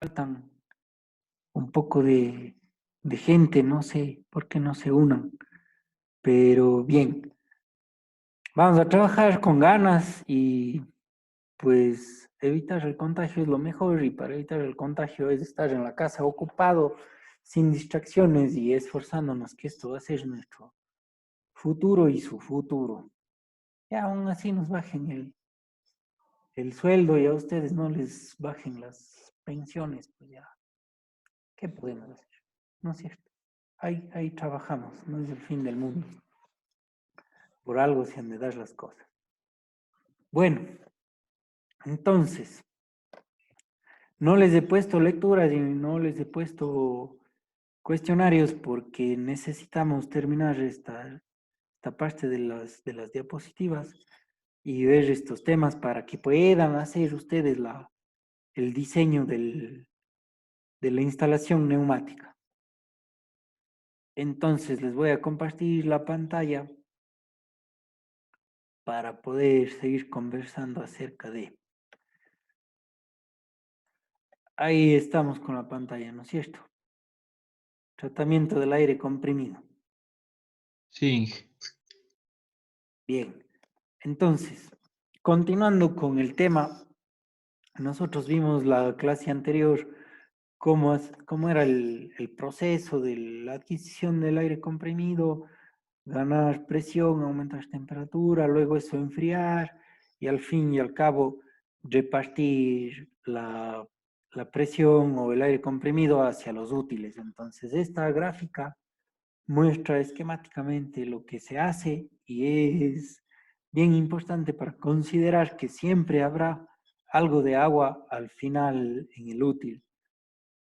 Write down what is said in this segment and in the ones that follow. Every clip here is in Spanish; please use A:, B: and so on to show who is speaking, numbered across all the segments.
A: faltan un poco de gente, no sé por qué no se unan, pero bien, vamos a trabajar con ganas y pues evitar el contagio es lo mejor y para evitar el contagio es estar en la casa ocupado, sin distracciones y esforzándonos que esto va a ser nuestro futuro y su futuro. Y aún así nos bajen el sueldo y a ustedes no les bajen las pensiones, pues ya, ¿qué podemos hacer? ¿No es cierto? Ahí trabajamos, no es el fin del mundo. Por algo se han de dar las cosas. Bueno, entonces, no les he puesto lecturas y no les he puesto cuestionarios porque necesitamos terminar esta parte de las diapositivas y ver estos temas para que puedan hacer ustedes el diseño de la instalación neumática. Entonces les voy a compartir la pantalla para poder seguir conversando acerca de. Ahí estamos con la pantalla, ¿no es cierto? Tratamiento del aire comprimido.
B: Sí,
A: Bien, entonces, continuando con el tema, nosotros vimos la clase anterior cómo era el proceso de la adquisición del aire comprimido, ganar presión, aumentar temperatura, luego eso enfriar y al fin y al cabo repartir la presión o el aire comprimido hacia los útiles. Entonces, esta gráfica muestra esquemáticamente lo que se hace y es bien importante para considerar que siempre habrá algo de agua al final en el útil,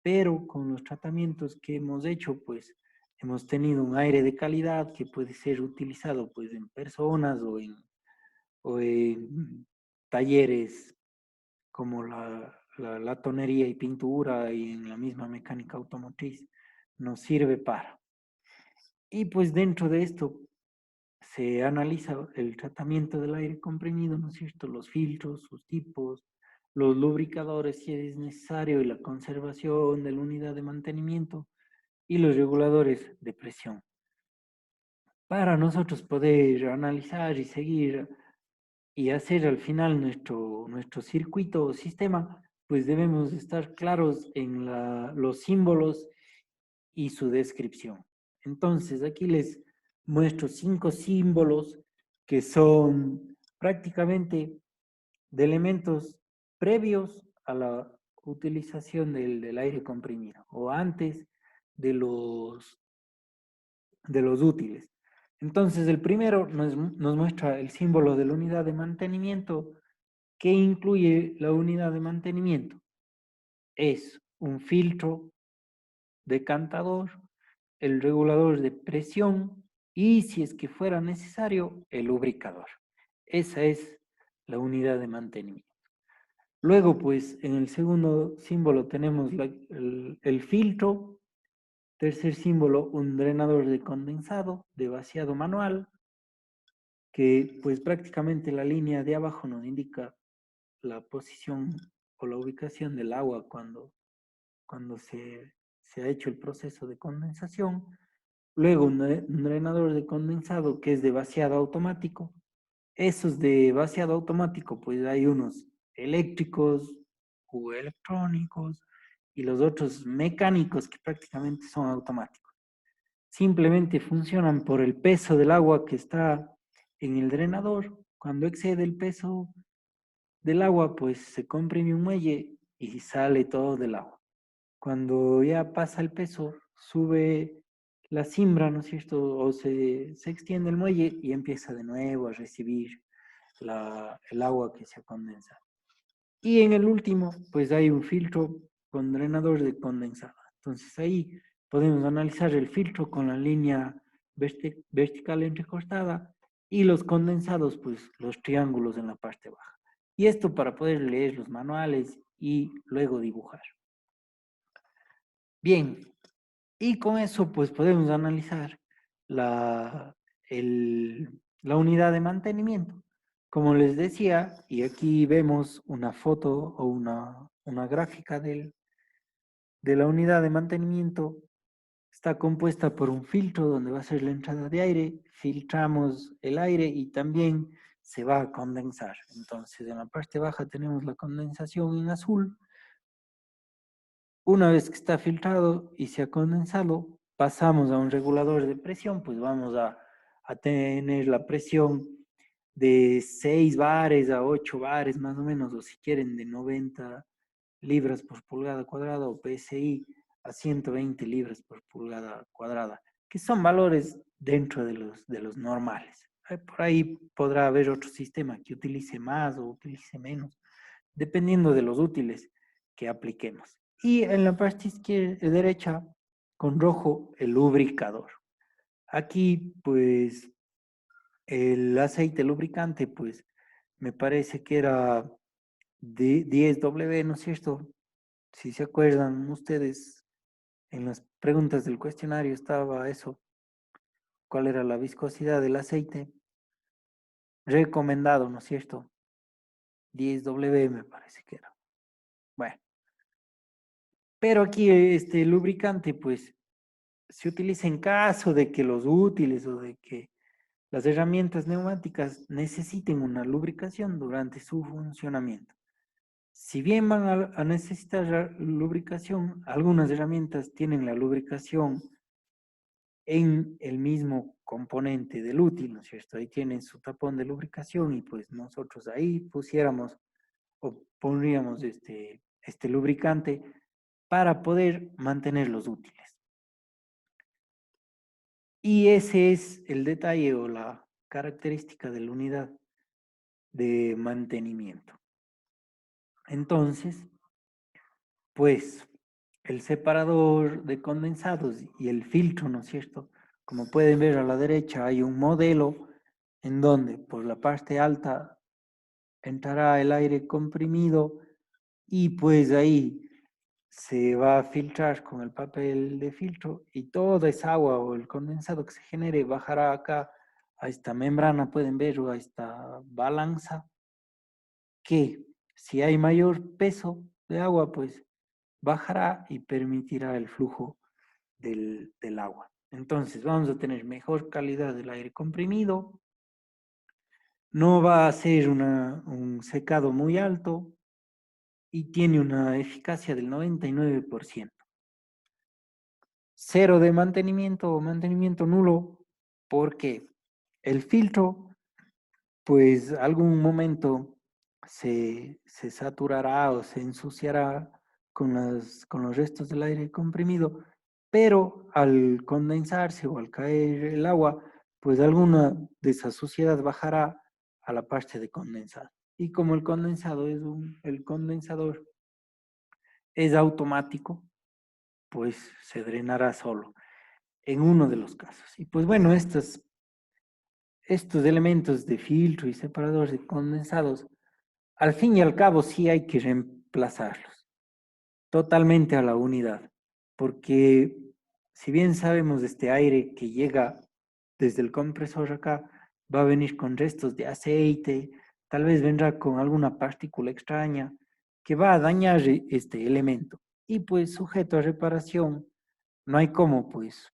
A: pero con los tratamientos que hemos hecho, pues hemos tenido un aire de calidad que puede ser utilizado pues en personas o en talleres como la tonería y pintura y en la misma mecánica automotriz nos sirve para. Y pues dentro de esto se analiza el tratamiento del aire comprimido, ¿no es cierto? Los filtros, sus tipos, los lubricadores si es necesario y la conservación de la unidad de mantenimiento y los reguladores de presión. Para nosotros poder analizar y seguir y hacer al final nuestro circuito o sistema, pues debemos estar claros en los símbolos y su descripción. Entonces, aquí les muestro 5 símbolos que son prácticamente de elementos previos a la utilización del aire comprimido o antes de los útiles. Entonces, el primero nos muestra el símbolo de la unidad de mantenimiento que incluye la unidad de mantenimiento. Es un filtro decantador, el regulador de presión y, si es que fuera necesario, el lubricador. Esa es la unidad de mantenimiento. Luego, pues, en el segundo símbolo tenemos el filtro. Tercer símbolo, un drenador de condensado de vaciado manual, que pues prácticamente la línea de abajo nos indica la posición o la ubicación del agua cuando se ha hecho el proceso de condensación. Luego un drenador de condensado que es de vaciado automático. Esos de vaciado automático, pues hay unos eléctricos o electrónicos y los otros mecánicos que prácticamente son automáticos. Simplemente funcionan por el peso del agua que está en el drenador. Cuando excede el peso del agua, pues se comprime un muelle y sale todo del agua. Cuando ya pasa el peso, sube la cimbra, ¿no es cierto? O se extiende el muelle y empieza de nuevo a recibir el agua que se ha condensado. Y en el último, pues hay un filtro con drenador de condensado. Entonces ahí podemos analizar el filtro con la línea vertical entrecortada y los condensados, pues los triángulos en la parte baja. Y esto para poder leer los manuales y luego dibujar. Bien, y con eso pues podemos analizar la, la unidad de mantenimiento. Como les decía, y aquí vemos una foto o una gráfica de la unidad de mantenimiento está compuesta por un filtro donde va a ser la entrada de aire, filtramos el aire y también se va a condensar. Entonces en la parte baja tenemos la condensación en azul. Una vez que está filtrado y se ha condensado, pasamos a un regulador de presión, pues vamos a tener la presión de 6 bares a 8 bares más o menos, o si quieren de 90 libras por pulgada cuadrada o PSI a 120 libras por pulgada cuadrada, que son valores dentro de los normales. Por ahí podrá haber otro sistema que utilice más o utilice menos, dependiendo de los útiles que apliquemos. Y en la parte izquierda, derecha, con rojo, el lubricador. Aquí, pues, el aceite lubricante, pues, me parece que era de 10W, ¿no es cierto? Si se acuerdan ustedes, en las preguntas del cuestionario estaba eso, cuál era la viscosidad del aceite recomendado, ¿no es cierto? 10W me parece que era. Bueno, pero aquí este lubricante, pues, se utiliza en caso de que los útiles o de que las herramientas neumáticas necesiten una lubricación durante su funcionamiento. Si bien van a necesitar lubricación, algunas herramientas tienen la lubricación en el mismo componente del útil, ¿no es cierto? Ahí tienen su tapón de lubricación y pues nosotros ahí pusiéramos o pondríamos este lubricante para poder mantener los útiles. Y ese es el detalle o la característica de la unidad de mantenimiento. Entonces, pues el separador de condensados y el filtro, ¿no es cierto? Como pueden ver a la derecha hay un modelo en donde por la parte alta entrará el aire comprimido y pues ahí se va a filtrar con el papel de filtro y toda esa agua o el condensado que se genere bajará acá a esta membrana, pueden ver, o a esta balanza, que si hay mayor peso de agua, pues bajará y permitirá el flujo del agua. Entonces vamos a tener mejor calidad del aire comprimido, no va a ser un secado muy alto y tiene una eficacia del 99%. Cero de mantenimiento o mantenimiento nulo, porque el filtro, pues algún momento se saturará o se ensuciará con los restos del aire comprimido, pero al condensarse o al caer el agua, pues alguna de esa suciedad bajará a la parte de condensado. Y como el condensado el condensador es automático, pues se drenará solo en uno de los casos. Y pues bueno, estos elementos de filtro y separador de condensados, al fin y al cabo sí hay que reemplazarlos totalmente a la unidad, porque si bien sabemos de este aire que llega desde el compresor acá, va a venir con restos de aceite, tal vez vendrá con alguna partícula extraña que va a dañar este elemento. Y pues sujeto a reparación, no hay cómo, pues,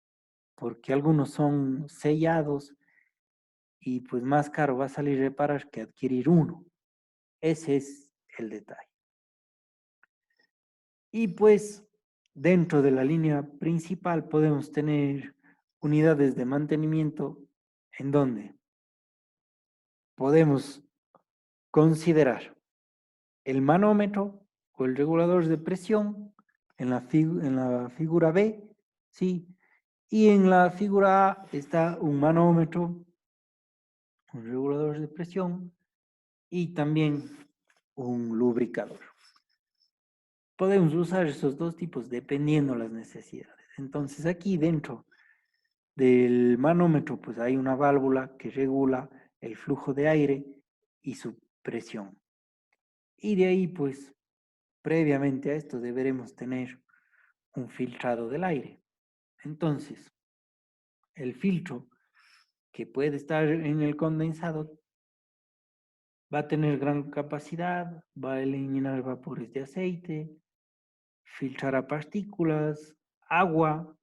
A: porque algunos son sellados y pues más caro va a salir reparar que adquirir uno. Ese es el detalle. Y pues dentro de la línea principal podemos tener unidades de mantenimiento en donde podemos considerar el manómetro o el regulador de presión en la figura B, ¿sí? Y en la figura A está un manómetro, un regulador de presión y también un lubricador. Podemos usar esos dos tipos dependiendo las necesidades. Entonces aquí dentro del manómetro pues hay una válvula que regula el flujo de aire y su presión. Y de ahí pues previamente a esto deberemos tener un filtrado del aire. Entonces el filtro que puede estar en el condensado va a tener gran capacidad, va a eliminar vapores de aceite, filtrará partículas, agua,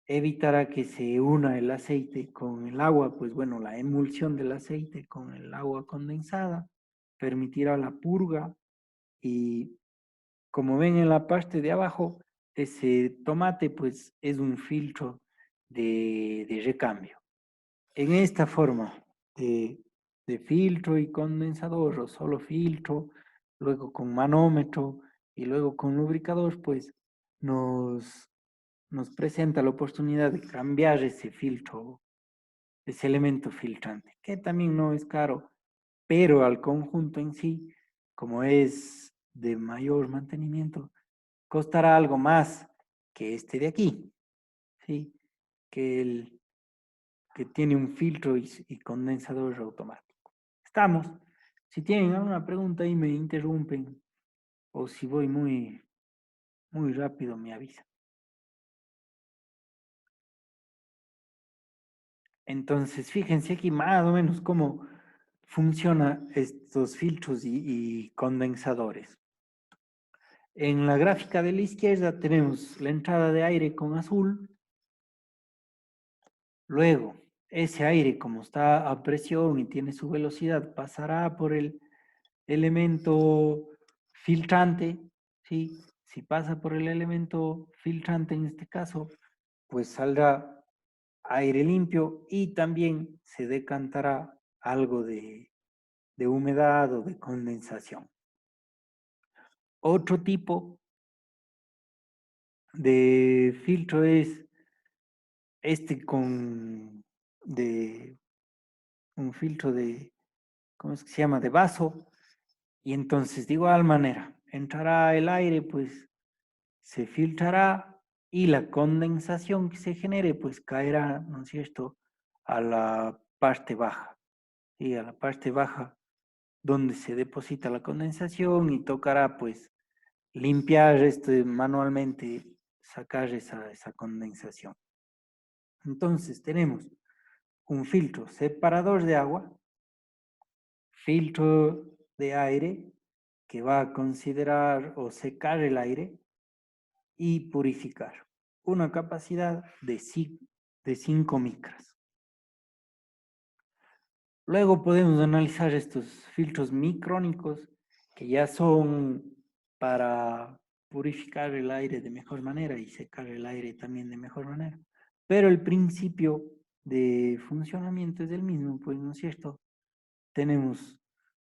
A: evitará que se una el aceite con el agua, pues bueno, la emulsión del aceite con el agua condensada, permitirá la purga y como ven en la parte de abajo, ese tomate pues es un filtro de recambio. En esta forma de, de filtro y condensador o solo filtro, luego con manómetro y luego con lubricador, pues nos, nos presenta la oportunidad de cambiar ese filtro, ese elemento filtrante, que también no es caro, pero al conjunto en sí, como es de mayor mantenimiento, costará algo más que este de aquí, ¿sí? Que el que tiene un filtro y condensador automático. Estamos. Si tienen alguna pregunta ahí me interrumpen o si voy muy rápido me avisan. Entonces, fíjense aquí más o menos cómo funcionan estos filtros y condensadores. En la gráfica de la izquierda tenemos la entrada de aire con azul. Luego, ese aire, como está a presión y tiene su velocidad, pasará por el elemento filtrante, ¿sí? Si pasa por el elemento filtrante en este caso, pues saldrá aire limpio y también se decantará algo de humedad o de condensación. Otro tipo de filtro es este un filtro ¿cómo es que se llama? De vaso. Y entonces, de igual manera, entrará el aire, pues se filtrará y la condensación que se genere, pues caerá, ¿no es cierto?, a la parte baja. Y a la parte baja donde se deposita la condensación y tocará, pues, limpiar manualmente, sacar esa condensación. Entonces, tenemos un filtro separador de agua, filtro de aire, que va a considerar o secar el aire y purificar. Una capacidad de 5 micras. Luego podemos analizar estos filtros micrónicos que ya son para purificar el aire de mejor manera y secar el aire también de mejor manera. Pero el principio de funcionamiento es el mismo, pues, ¿no es cierto? Tenemos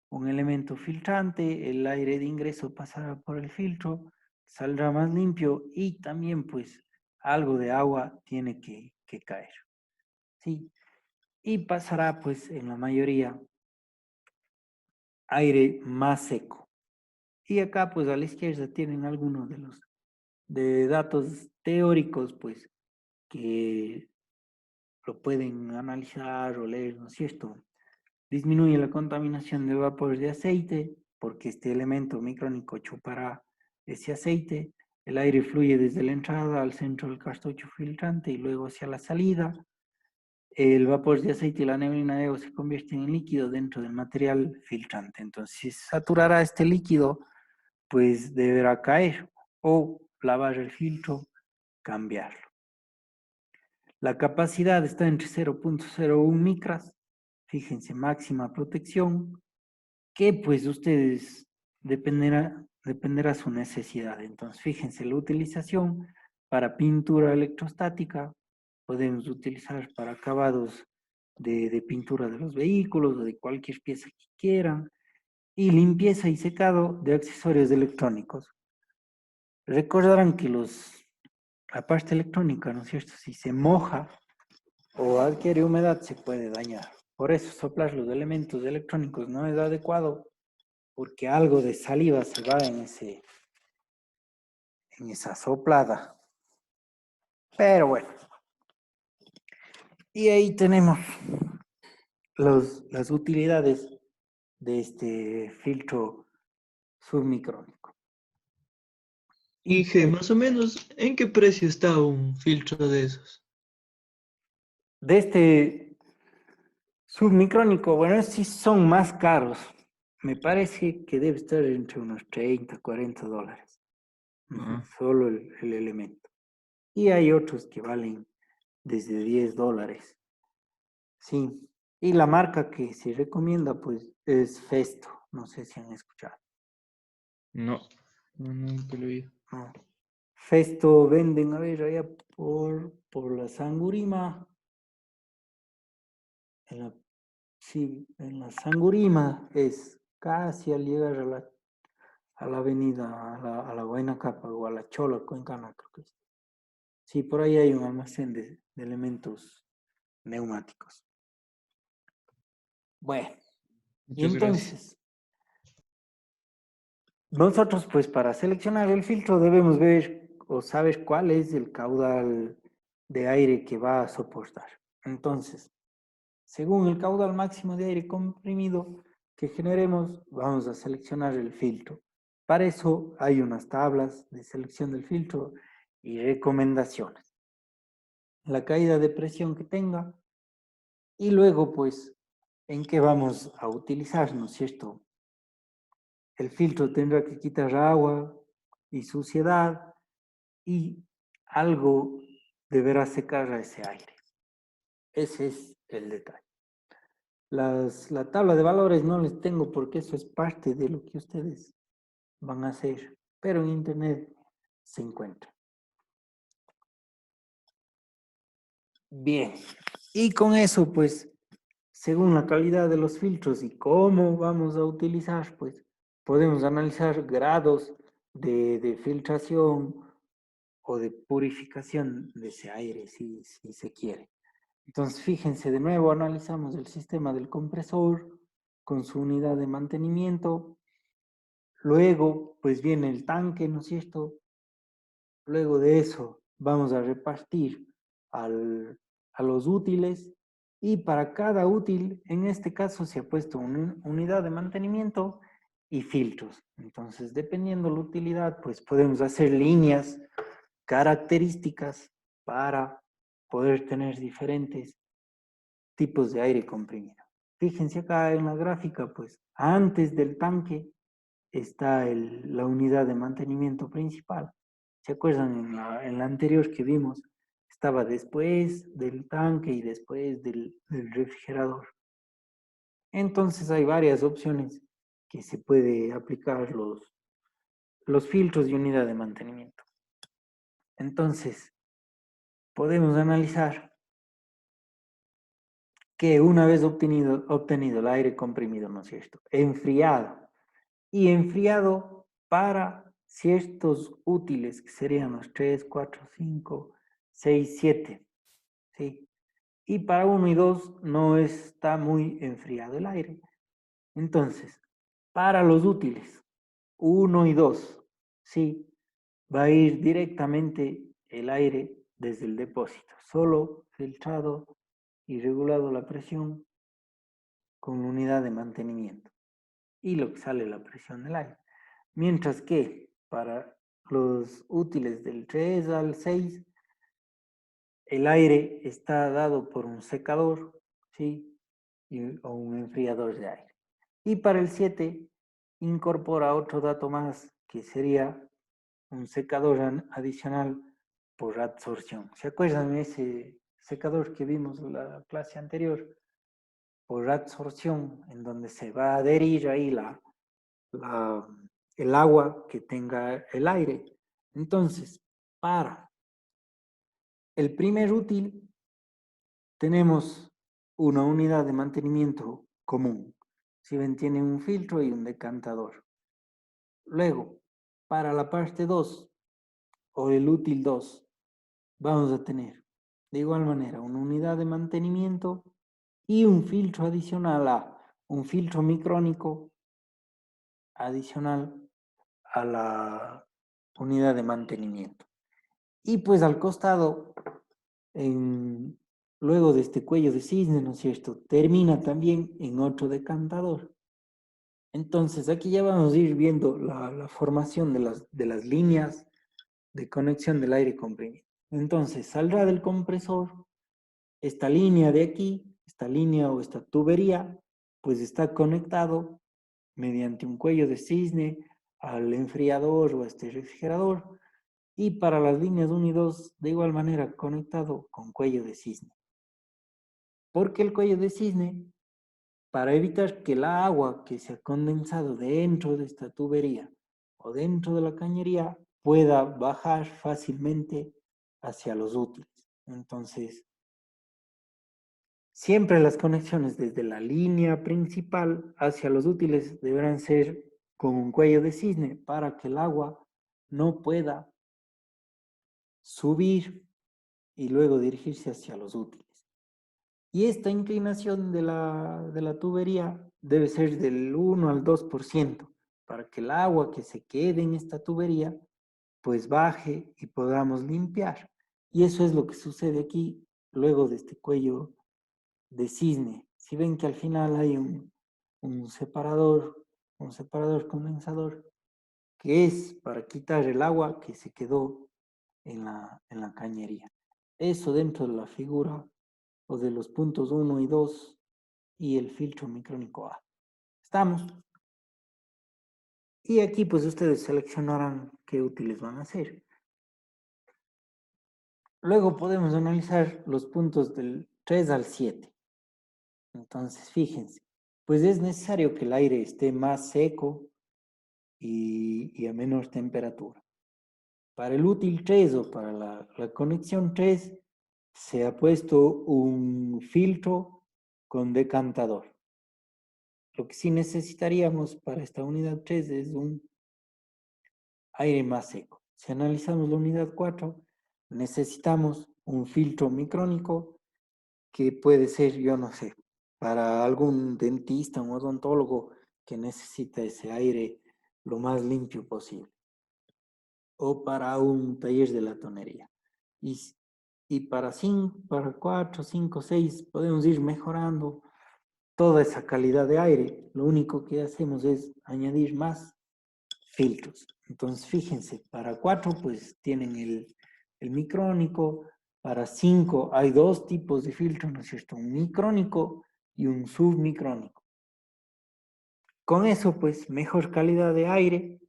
A: un elemento filtrante, el aire de ingreso pasará por el filtro, saldrá más limpio y también pues algo de agua tiene que caer, ¿sí? Y pasará pues en la mayoría aire más seco. Y acá pues a la izquierda tienen algunos de los de datos teóricos pues que lo pueden analizar o leer, ¿no es cierto? Disminuye la contaminación de vapores de aceite, porque este elemento micrónico chupará ese aceite. El aire fluye desde la entrada al centro del cartucho filtrante y luego hacia la salida. El vapor de aceite y la neblina de agua se convierten en líquido dentro del material filtrante. Entonces, si saturará este líquido, pues deberá caer o lavar el filtro, cambiarlo. La capacidad está entre 0.01 micras, fíjense, máxima protección, que pues ustedes dependerá su necesidad. Entonces, fíjense, la utilización para pintura electrostática, podemos utilizar para acabados de pintura de los vehículos o de cualquier pieza que quieran, y limpieza y secado de accesorios electrónicos. Recordarán que la parte electrónica, ¿no es cierto? Si se moja o adquiere humedad, se puede dañar. Por eso soplar los elementos electrónicos no es adecuado porque algo de saliva se va en esa soplada. Pero bueno, y ahí tenemos las utilidades de este filtro submicrónico.
B: Inge, más o menos, ¿en qué precio está un filtro de esos?
A: De este submicrónico, bueno, sí son más caros. Me parece que debe estar entre unos 30, $40. Solo el elemento. Y hay otros que valen desde $10. Sí. Y la marca que se recomienda, pues, es Festo. No sé si han escuchado.
B: No, nunca lo he oído.
A: No. Festo venden, a ver, allá por la Sangurima. Sí, en la Sangurima es casi al llegar a la avenida, a la Huayna Capa o a la Chola, Cuencana, creo que es. Sí, por ahí hay un almacén de elementos neumáticos. Bueno, y
B: Muchas gracias.
A: entonces, nosotros pues para seleccionar el filtro debemos ver o saber cuál es el caudal de aire que va a soportar. Entonces, según el caudal máximo de aire comprimido que generemos, vamos a seleccionar el filtro. Para eso hay unas tablas de selección del filtro y recomendaciones. La caída de presión que tenga y luego pues en qué vamos a utilizar, ¿no es cierto? El filtro tendrá que quitar agua y suciedad y algo deberá secar a ese aire. Ese es el detalle. La tabla de valores no les tengo porque eso es parte de lo que ustedes van a hacer, pero en internet se encuentra. Bien, y con eso pues, según la calidad de los filtros y cómo vamos a utilizar, pues podemos analizar grados de filtración o de purificación de ese aire, si se quiere. Entonces, fíjense, de nuevo analizamos el sistema del compresor con su unidad de mantenimiento. Luego, pues viene el tanque, ¿no es cierto? Luego de eso, vamos a repartir a los útiles y para cada útil, en este caso se ha puesto una unidad de mantenimiento y filtros. Entonces, dependiendo la utilidad, pues podemos hacer líneas características para poder tener diferentes tipos de aire comprimido. Fíjense acá en la gráfica, pues antes del tanque está la unidad de mantenimiento principal. ¿Se acuerdan en la anterior que vimos? Estaba después del tanque y después del refrigerador. Entonces hay varias opciones que se puede aplicar los filtros de unidad de mantenimiento. Entonces, podemos analizar que una vez obtenido el aire comprimido, ¿no es cierto? Enfriado. Y enfriado para ciertos útiles, que serían los 3, 4, 5, 6, 7. ¿Sí? Y para 1 y 2 no está muy enfriado el aire. Entonces, para los útiles 1 y 2, ¿sí? Va a ir directamente el aire desde el depósito, solo filtrado y regulado la presión con unidad de mantenimiento y lo que sale la presión del aire. Mientras que para los útiles del 3 al 6, el aire está dado por un secador, ¿sí? O un enfriador de aire. Y para el 7 incorpora otro dato más que sería un secador adicional por absorción. ¿Se acuerdan de ese secador que vimos en la clase anterior? Por absorción, en donde se va a adherir ahí el agua que tenga el aire. Entonces, para el primer útil tenemos una unidad de mantenimiento común. Si ven, tiene un filtro y un decantador. Luego, para la parte 2 o el útil 2, vamos a tener de igual manera una unidad de mantenimiento y un filtro adicional un filtro micrónico adicional a la unidad de mantenimiento. Y pues al costado, luego de este cuello de cisne, ¿no es cierto? Termina también en otro decantador. Entonces aquí ya vamos a ir viendo la formación de las líneas de conexión del aire comprimido. Entonces saldrá del compresor esta línea de aquí, esta línea o esta tubería, pues está conectado mediante un cuello de cisne al enfriador o a este refrigerador. Y para las líneas 1 y 2, de igual manera, conectado con cuello de cisne. Porque el cuello de cisne, para evitar que el agua que se ha condensado dentro de esta tubería o dentro de la cañería pueda bajar fácilmente hacia los útiles. Entonces, siempre las conexiones desde la línea principal hacia los útiles deberán ser con un cuello de cisne para que el agua no pueda subir y luego dirigirse hacia los útiles. Y esta inclinación de la tubería debe ser del 1 al 2% para que el agua que se quede en esta tubería pues baje y podamos limpiar. Y eso es lo que sucede aquí luego de este cuello de cisne. Si ven que al final hay un separador condensador, que es para quitar el agua que se quedó en la cañería. Eso dentro de la figura o de los puntos 1 y 2 y el filtro micrónico A. ¿Estamos? Y aquí pues ustedes seleccionarán qué útiles van a hacer. Luego podemos analizar los puntos del 3 al 7. Entonces, fíjense, pues es necesario que el aire esté más seco y a menor temperatura. Para el útil 3 o para la conexión 3 se ha puesto un filtro con decantador. Lo que sí necesitaríamos para esta unidad 3 es un aire más seco. Si analizamos la unidad 4, necesitamos un filtro micrónico que puede ser, yo no sé, para algún dentista, un odontólogo que necesita ese aire lo más limpio posible. O para un taller de latonería. Y para 4, 5, 6 podemos ir mejorando toda esa calidad de aire. Lo único que hacemos es añadir más filtros. Entonces, fíjense, para 4 pues tienen el micrónico, para 5 hay dos tipos de filtro, ¿no es cierto? Un micrónico y un submicrónico. Con eso, pues, mejor calidad de aire.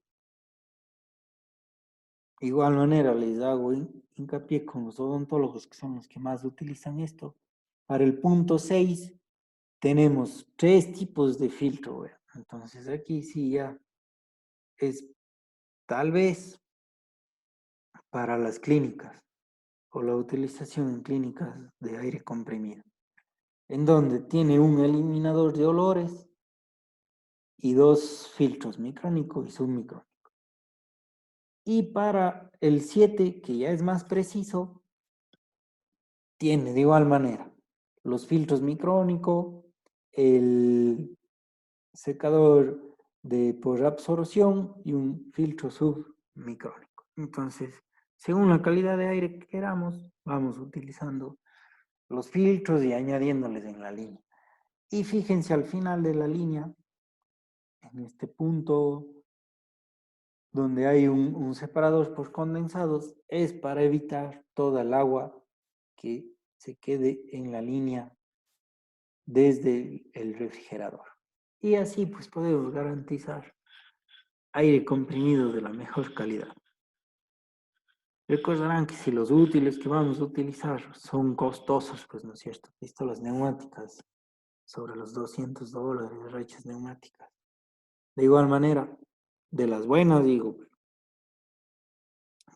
A: Igual manera les hago hincapié con los odontólogos que son los que más utilizan esto. Para el punto 6 tenemos 3 tipos de filtro. ¿Ve? Entonces aquí sí ya es tal vez para las clínicas o la utilización en clínicas de aire comprimido, en donde tiene un eliminador de olores y dos filtros, micrónico y submicrónico. Y para el 7, que ya es más preciso, tiene de igual manera los filtros micrónico, el secador por absorción y un filtro submicrónico. Entonces, según la calidad de aire que queramos, vamos utilizando los filtros y añadiéndoles en la línea. Y fíjense al final de la línea, en este punto donde hay un separador por condensados, es para evitar toda el agua que se quede en la línea desde el refrigerador. Y así pues podemos garantizar aire comprimido de la mejor calidad. Recordarán que si los útiles que vamos a utilizar son costosos, pues no es cierto, pistolas neumáticas sobre los $200, rachas neumáticas. De igual manera, de las buenas digo,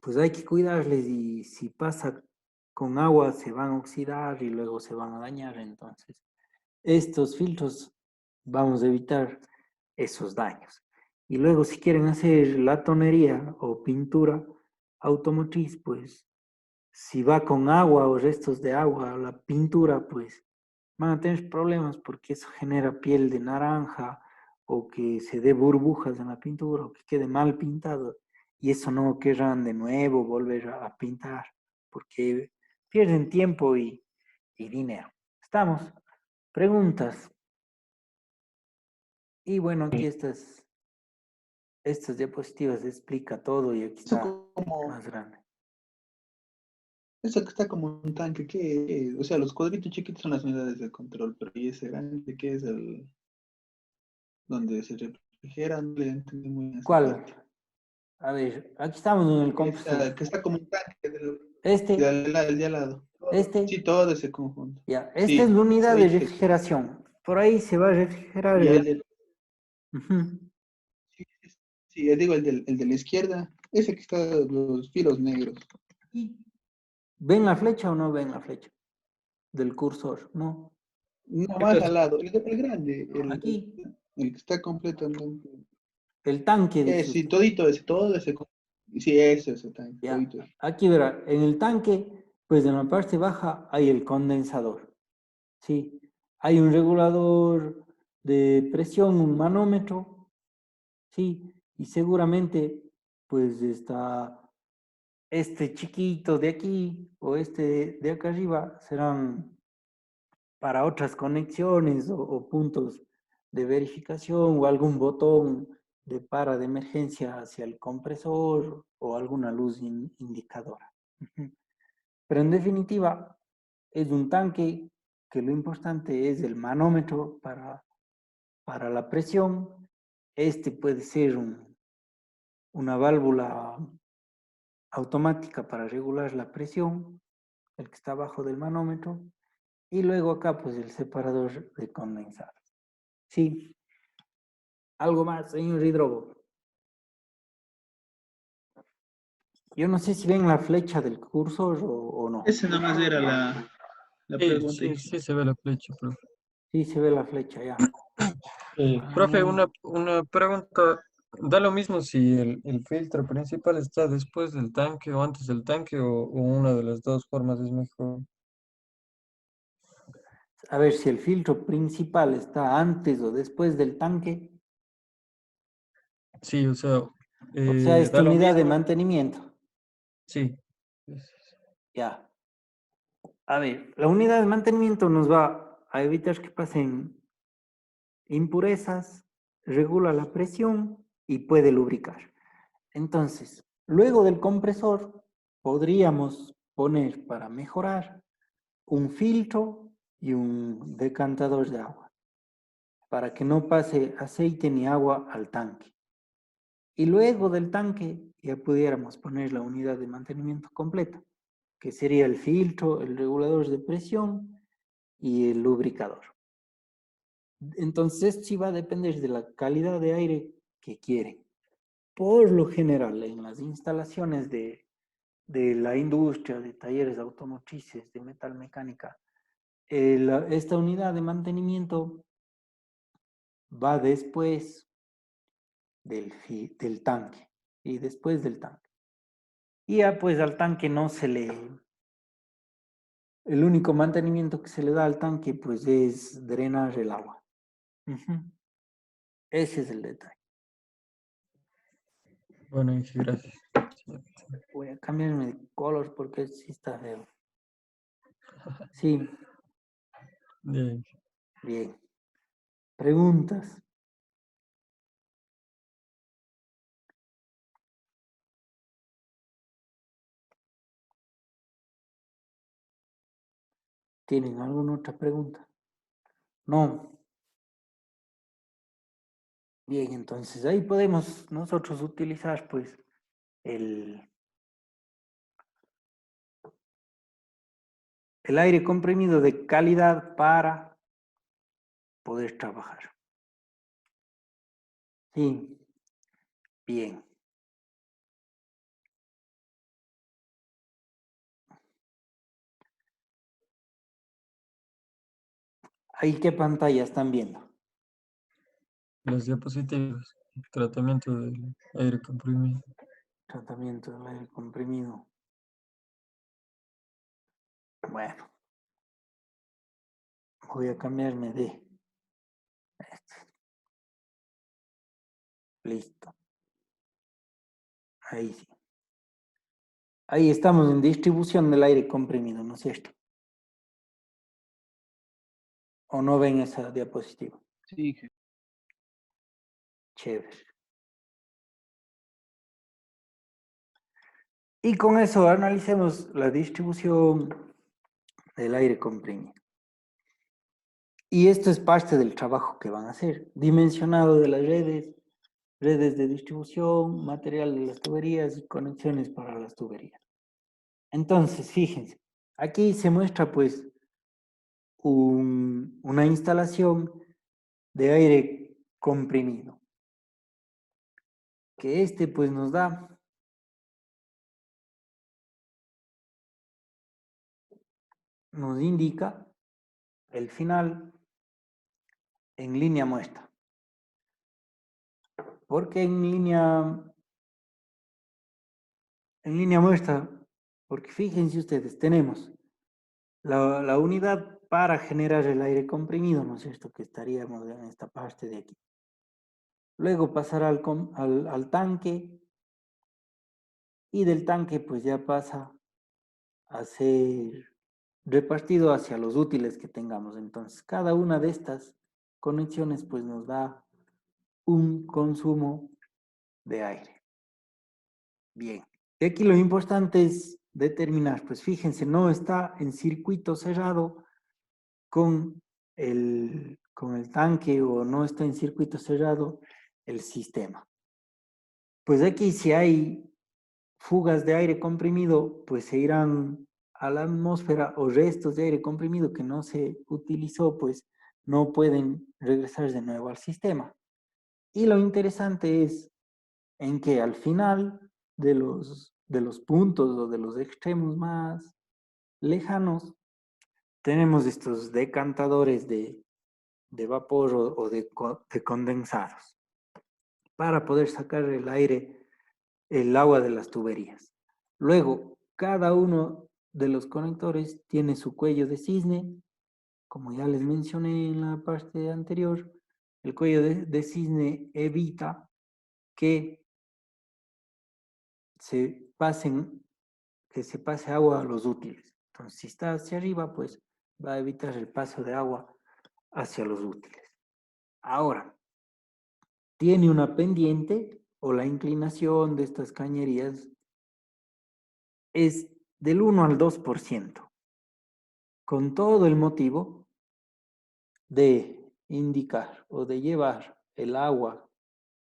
A: pues hay que cuidarles y si pasa con agua se van a oxidar y luego se van a dañar. Entonces, estos filtros vamos a evitar esos daños. Y luego si quieren hacer latonería o pintura automotriz, pues si va con agua o restos de agua la pintura, pues van a tener problemas porque eso genera piel de naranja o que se dé burbujas en la pintura o que quede mal pintado y eso no querrán de nuevo volver a pintar porque pierden tiempo y dinero. ¿Estamos? Preguntas. Y bueno, aquí estas diapositivas explica todo y aquí
B: Eso
A: está
B: como,
A: más grande.
B: eso que está como un tanque, ¿qué? O sea, los cuadritos chiquitos son las unidades de control, pero ¿y ese grande qué es el donde se refrigeran? No le entendí muy bien esa
A: ¿Cuál?
B: parte.
A: A ver, aquí estamos en el compresor.
B: Que está como un tanque
A: Este,
B: del de al lado.
A: este,
B: Sí, todo ese conjunto.
A: ya. Esta es
B: Sí,
A: la unidad de
B: ahí se.
A: refrigeración. Por ahí se va a refrigerar
B: Ya
A: el...
B: el del,
A: Ujú.
B: sí, sí, yo digo el de la izquierda, ese que está los filos negros.
A: Y ¿ven la flecha o no ven la flecha del cursor? No.
B: No,
C: ¿Qué
B: más al
C: cosa?
B: lado, el grande,
A: Aquí,
B: el que está completamente.
A: el tanque, dice
B: Sí,
A: usted.
B: todito ese, todo ese. Sí, ese tanque,
A: Ya.
B: todito ese.
A: Aquí verá, en el tanque, pues en la parte baja hay el condensador. Sí. Hay un regulador de presión, un manómetro. Sí. Y seguramente, pues está este chiquito de aquí o este de acá arriba serán para otras conexiones o puntos de verificación o algún botón de para de emergencia hacia el compresor o alguna luz indicadora. Pero en definitiva, es un tanque que lo importante es el manómetro para la presión. Este puede ser una válvula automática para regular la presión, el que está abajo del manómetro, y luego acá pues el separador de condensado. Sí, algo más, señor Hidrobo. Yo no sé si ven la flecha del cursor o no.
B: Esa nada más era la
C: Sí,
B: pregunta.
C: sí, sí se ve la flecha, profe.
A: Sí, se ve la flecha ya.
C: Profe,
A: Ah,
C: una pregunta. ¿Da lo mismo si el filtro principal está después del tanque o antes del tanque o una de las dos formas es mejor?
A: a ver si el filtro principal está antes o después del tanque.
C: Sí, o sea,
A: O sea, esta
C: da lo
A: unidad de
C: mismo.
A: mantenimiento.
C: Sí.
A: Ya. A ver, la unidad de mantenimiento nos va a evitar que pasen impurezas, regula la presión y puede lubricar. Entonces, luego del compresor, podríamos poner para mejorar un filtro y un decantador de agua para que no pase aceite ni agua al tanque. Y luego del tanque ya pudiéramos poner la unidad de mantenimiento completa, que sería el filtro, el regulador de presión y el lubricador. Entonces, sí va a depender de la calidad de aire que quieren. Por lo general, en las instalaciones de la industria, de talleres automotrices, de metalmecánica, esta unidad de mantenimiento va después del tanque y después del tanque. Y ya pues al tanque no se le... El único mantenimiento que se le da al tanque pues es drenar el agua. Ese es el detalle.
C: Bueno, Inge, gracias.
A: Voy a cambiarme de color porque sí está feo. Sí,
C: Bien.
A: bien. Preguntas. ¿Tienen alguna otra pregunta? No. Bien, entonces ahí podemos nosotros utilizar pues el, el aire comprimido de calidad para poder trabajar. Sí, bien. ¿Ahí qué pantalla están viendo?
C: Las diapositivas. Tratamiento del aire comprimido.
A: Tratamiento del aire comprimido. Bueno, voy a cambiarme de este. Listo. Ahí sí. Ahí estamos en distribución del aire comprimido, ¿no es cierto? ¿O no ven esa diapositiva?
B: Sí,
A: Chévere. Y con eso analicemos la distribución del aire comprimido. Y esto es parte del trabajo que van a hacer. Dimensionado de las redes, redes de distribución, material de las tuberías y conexiones para las tuberías. Entonces, fíjense, aquí se muestra pues una instalación de aire comprimido, que pues nos indica el final en línea muestra. ¿Por qué en línea muestra? Porque fíjense ustedes, tenemos la unidad para generar el aire comprimido, ¿no es cierto? Que estaríamos en esta parte de aquí. Luego pasará al tanque y del tanque pues ya pasa a ser repartido hacia los útiles que tengamos. Entonces, cada una de estas conexiones pues nos da un consumo de aire. Bien. Y aquí lo importante es determinar, pues fíjense, no está en circuito cerrado con con el tanque o no está en circuito cerrado el sistema. Pues aquí si hay fugas de aire comprimido, pues se irán a la atmósfera o restos de aire comprimido que no se utilizó, pues no pueden regresar de nuevo al sistema. Y lo interesante es en que al final de los puntos o de los extremos más lejanos, tenemos estos decantadores de vapor o de condensados para poder sacar el agua de las tuberías. Luego, cada uno de los conectores tiene su cuello de cisne, como ya les mencioné en la parte anterior. El cuello de cisne evita que se pase agua a los útiles. Entonces, si está hacia arriba, pues va a evitar el paso de agua hacia los útiles. Ahora, tiene una pendiente o la inclinación de estas cañerías es del 1 al 2%, con todo el motivo de indicar o de llevar el agua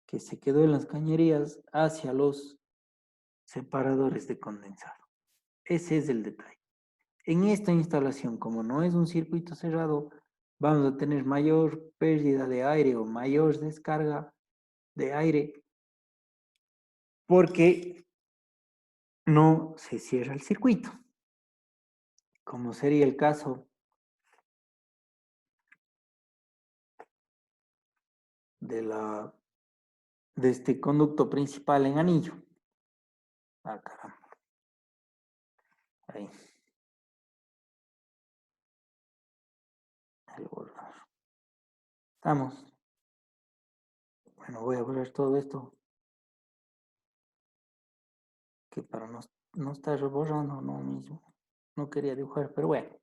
A: que se quedó en las cañerías hacia los separadores de condensado. Ese es el detalle. En esta instalación, como no es un circuito cerrado, vamos a tener mayor pérdida de aire o mayor descarga de aire porque no se cierra el circuito, como sería el caso de este conducto principal en anillo. Ah, caramba. Ahí. El borrador. Estamos. Bueno, voy a borrar todo esto. Que para no estar borrando, no mismo. No quería dibujar, pero bueno.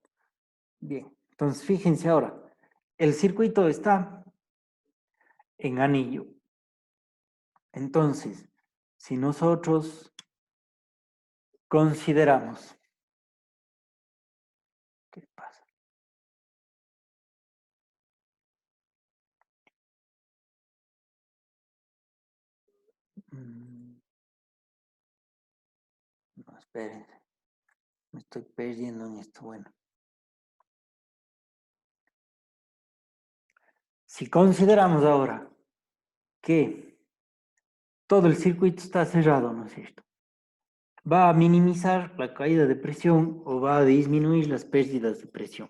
A: Bien. Entonces, fíjense ahora. El circuito está en anillo. Entonces, si nosotros consideramos, ¿qué pasa? No, espérense, me estoy perdiendo en esto. Bueno, si consideramos ahora que todo el circuito está cerrado, ¿no es cierto? Va a minimizar la caída de presión o va a disminuir las pérdidas de presión.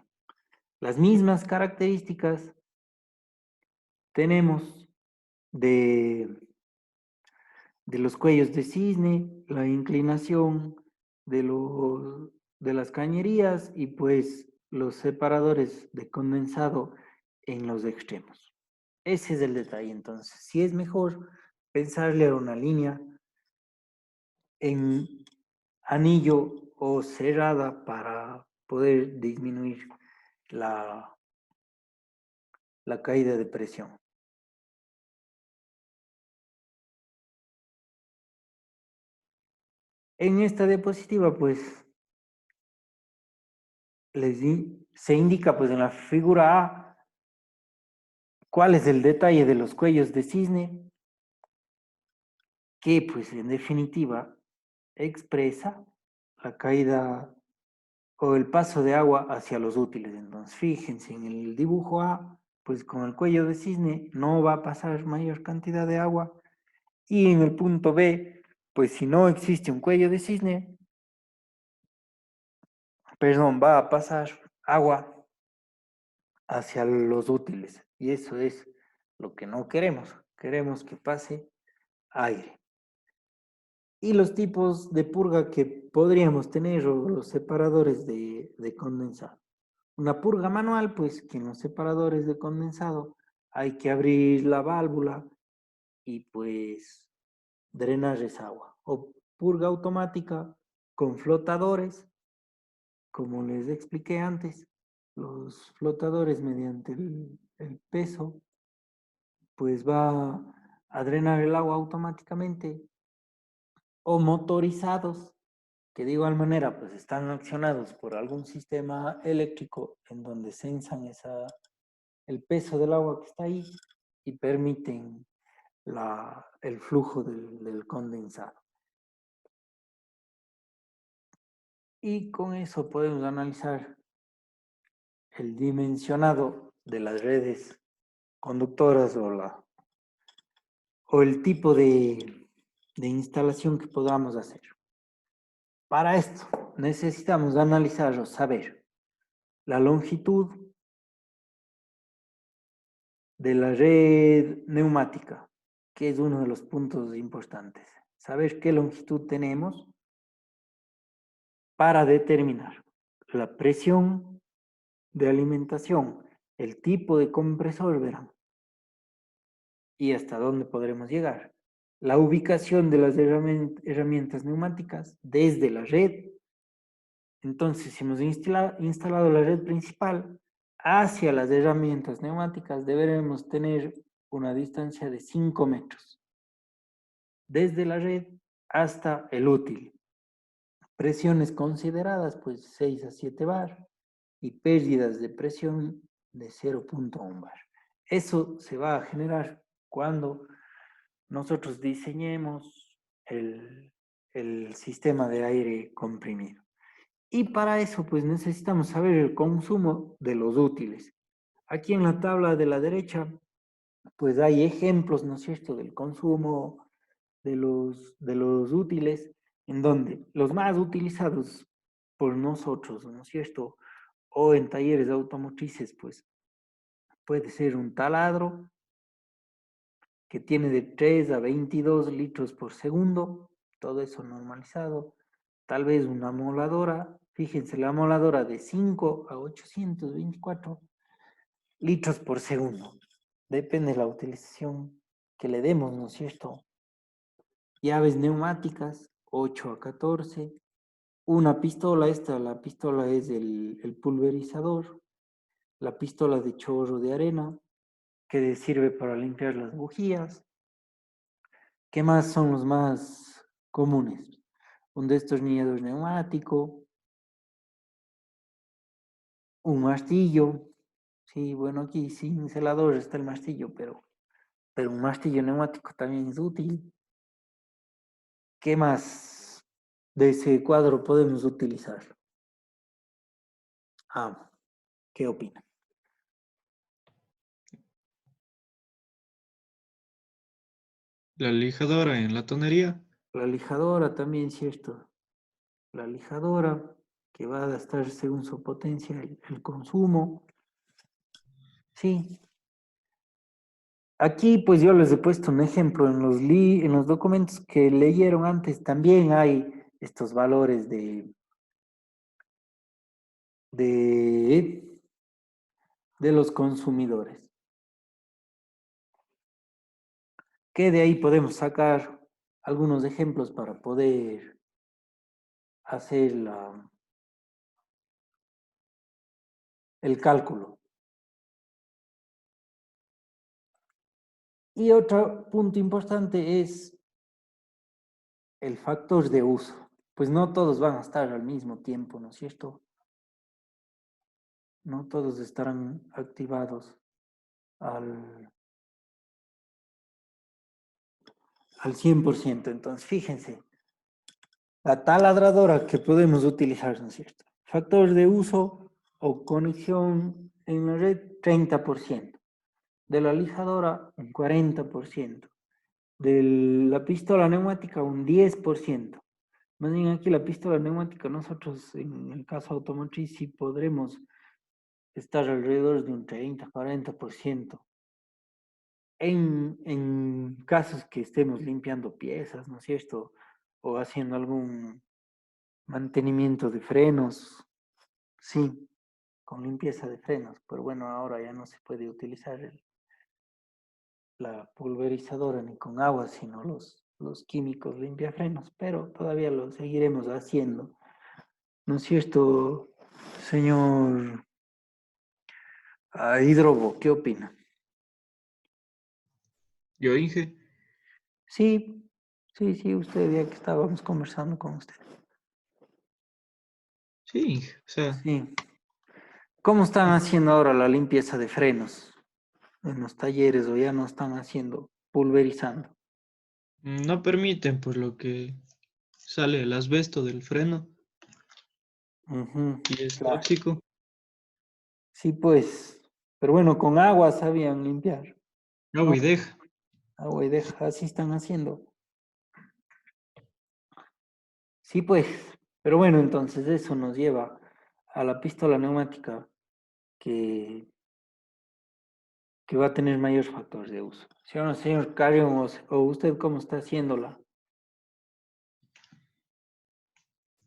A: Las mismas características tenemos de los cuellos de cisne, la inclinación de las cañerías y pues los separadores de condensado en los extremos. Ese es el detalle. Entonces, si es mejor pensarle a una línea en anillo o cerrada para poder disminuir la caída de presión. En esta diapositiva, pues, se indica, pues, en la figura A, cuál es el detalle de los cuellos de cisne que pues en definitiva expresa la caída o el paso de agua hacia los útiles. Entonces, fíjense en el dibujo A, pues con el cuello de cisne no va a pasar mayor cantidad de agua. Y en el punto B, pues si no existe un cuello de cisne, perdón, va a pasar agua hacia los útiles. Y eso es lo que no queremos. Queremos que pase aire. Y los tipos de purga que podríamos tener o los separadores de condensado. Una purga manual, pues que en los separadores de condensado hay que abrir la válvula y pues drenar esa agua. O purga automática con flotadores, como les expliqué antes, los flotadores mediante el peso, pues va a drenar el agua automáticamente. O motorizados, que de igual manera pues están accionados por algún sistema eléctrico en donde sensan el peso del agua que está ahí y permiten el flujo del condensado. Y con eso podemos analizar el dimensionado de las redes conductoras o el tipo de instalación que podamos hacer. Para esto necesitamos analizar o saber la longitud de la red neumática, que es uno de los puntos importantes. Saber qué longitud tenemos para determinar la presión de alimentación, el tipo de compresor, verán, y hasta dónde podremos llegar. La ubicación de las herramientas neumáticas desde la red. Entonces, si hemos instalado la red principal hacia las herramientas neumáticas, deberemos tener una distancia de 5 metros. Desde la red hasta el útil. Presiones consideradas, pues 6 a 7 bar y pérdidas de presión de 0.1 bar. Eso se va a generar cuando nosotros diseñemos el sistema de aire comprimido. Y para eso, pues necesitamos saber el consumo de los útiles. Aquí en la tabla de la derecha, pues hay ejemplos, ¿no es cierto?, del consumo de los útiles, en donde los más utilizados por nosotros, ¿no es cierto?, o en talleres automotrices, pues puede ser un taladro que tiene de 3 a 22 litros por segundo, todo eso normalizado. Tal vez una moladora, fíjense, la moladora de 5 a 824 litros por segundo. Depende de la utilización que le demos, ¿no es cierto? Llaves neumáticas, 8 a 14. Una pistola, la pistola es el pulverizador. La pistola de chorro de arena, que sirve para limpiar las bujías. ¿Qué más son los más comunes? Un destornillador neumático, un martillo. Sí, bueno, aquí sin celador está el martillo, pero un martillo neumático también es útil. ¿Qué más de ese cuadro podemos utilizar? Ah, ¿qué opinan?
B: La lijadora en la tonería.
A: La lijadora también, ¿cierto? La lijadora, que va a gastar según su potencia el consumo. Sí. Aquí pues yo les he puesto un ejemplo en los documentos que leyeron antes. También hay estos valores de los consumidores. Que de ahí podemos sacar algunos ejemplos para poder hacer el cálculo. Y otro punto importante es el factor de uso. Pues no todos van a estar al mismo tiempo, ¿no es cierto? No todos estarán activados al al 100%. Entonces, fíjense, la taladradora que podemos utilizar, ¿no es cierto? Factor de uso o conexión en la red, 30%. De la lijadora, un 40%. De la pistola neumática, un 10%. Más bien aquí la pistola neumática, nosotros en el caso automotriz sí podremos estar alrededor de un 30-40%. En casos que estemos limpiando piezas, ¿no es cierto? O haciendo algún mantenimiento de frenos, sí, con limpieza de frenos. Pero bueno, ahora ya no se puede utilizar la pulverizadora ni con agua, sino los químicos limpiafrenos, pero todavía lo seguiremos haciendo. ¿No es cierto, señor Hidrobo? ¿Qué opina?
B: Yo, Inge,
A: Sí, sí, usted, ya que estábamos conversando con usted.
B: sí, Inge, o sea,
A: Sí. ¿Cómo están haciendo ahora la limpieza de frenos en los talleres o ya no están haciendo, pulverizando?
B: no permiten por lo que sale el asbesto del freno
A: Ujú,
B: y es
A: claro.
B: tóxico.
A: Sí, pues, pero bueno, con agua sabían limpiar,
B: Agua
A: ¿no?
B: y deja.
A: Agua y deja, así están haciendo. Sí, pues, pero bueno, entonces eso nos lleva a la pistola neumática que, que va a tener mayor factor de uso. ¿Sí o no, señor Carion, o usted cómo está haciendo la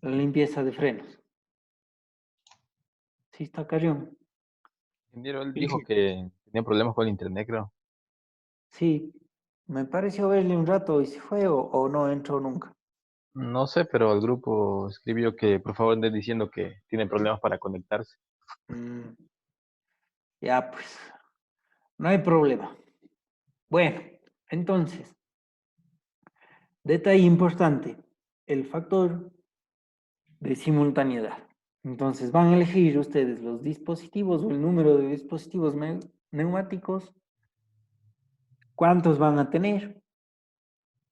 A: limpieza de frenos? Sí, está Carion.
D: Ingeniero, él dijo
B: Inge,
D: que tenía problemas con el internet, creo.
A: Sí, me pareció verle un rato y se fue o no entró nunca.
D: No sé, pero el grupo escribió que por favor ande diciendo que tiene problemas para conectarse.
A: Mm, ya, pues, no hay problema. Bueno, entonces, detalle importante, el factor de simultaneidad. Entonces, van a elegir ustedes los dispositivos o el número de dispositivos neumáticos, cuántos van a tener,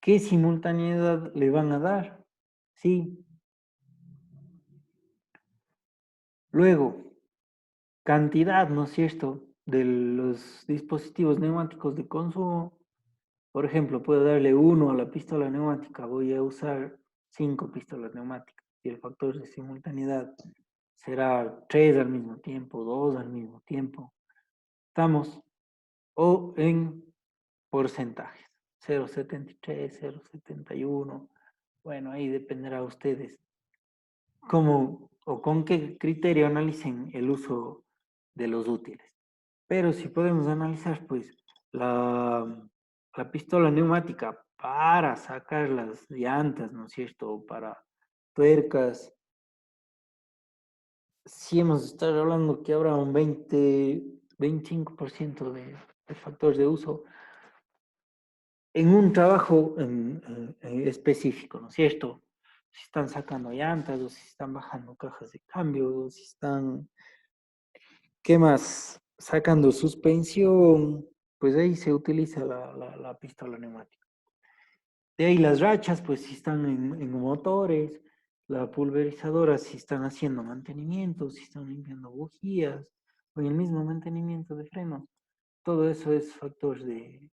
A: qué simultaneidad le van a dar, ¿sí? Luego, cantidad, ¿no es cierto?, de los dispositivos neumáticos de consumo. Por ejemplo, puedo darle 1 a la pistola neumática, voy a usar 5 pistolas neumáticas y el factor de simultaneidad será 3 al mismo tiempo, 2 al mismo tiempo. Estamos o en porcentajes, 0,73, 0,71. Bueno, ahí dependerá de ustedes cómo o con qué criterio analicen el uso de los útiles. Pero si podemos analizar, pues, la pistola neumática para sacar las llantas, ¿no es cierto? O para tuercas, sí hemos de estar hablando que habrá un 25% de factor de uso en un trabajo específico, ¿no es cierto? Si están sacando llantas, o si están bajando cajas de cambio, o si están, ¿qué más? Sacando suspensión, pues ahí se utiliza la pistola neumática. De ahí las rachas, pues si están en motores, la pulverizadora si están haciendo mantenimiento, si están limpiando bujías, o en el mismo mantenimiento de frenos. Todo eso es factor de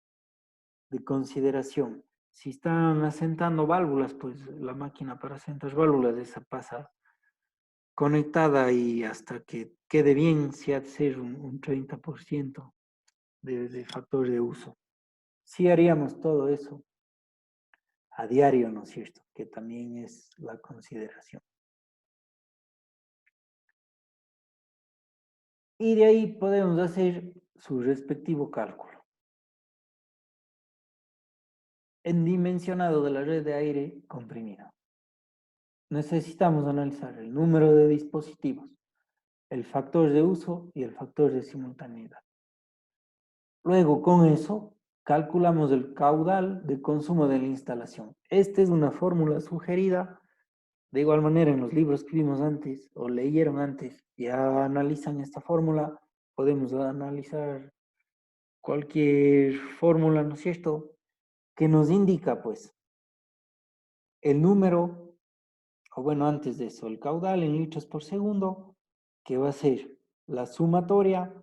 A: consideración. Si están asentando válvulas, pues la máquina para asentar válvulas, esa pasa conectada y hasta que quede bien, si ha de ser un 30% de factor de uso. Si haríamos todo eso a diario, ¿no es cierto? Que también es la consideración. Y de ahí podemos hacer su respectivo cálculo. En dimensionado de la red de aire comprimido. Necesitamos analizar el número de dispositivos, el factor de uso y el factor de simultaneidad. Luego, con eso, calculamos el caudal de consumo de la instalación. Esta es una fórmula sugerida. De igual manera, en los libros que vimos antes o leyeron antes, ya analizan esta fórmula. Podemos analizar cualquier fórmula, ¿no es cierto? que nos indica, pues, el número, o bueno, antes de eso, el caudal en litros por segundo, que va a ser la sumatoria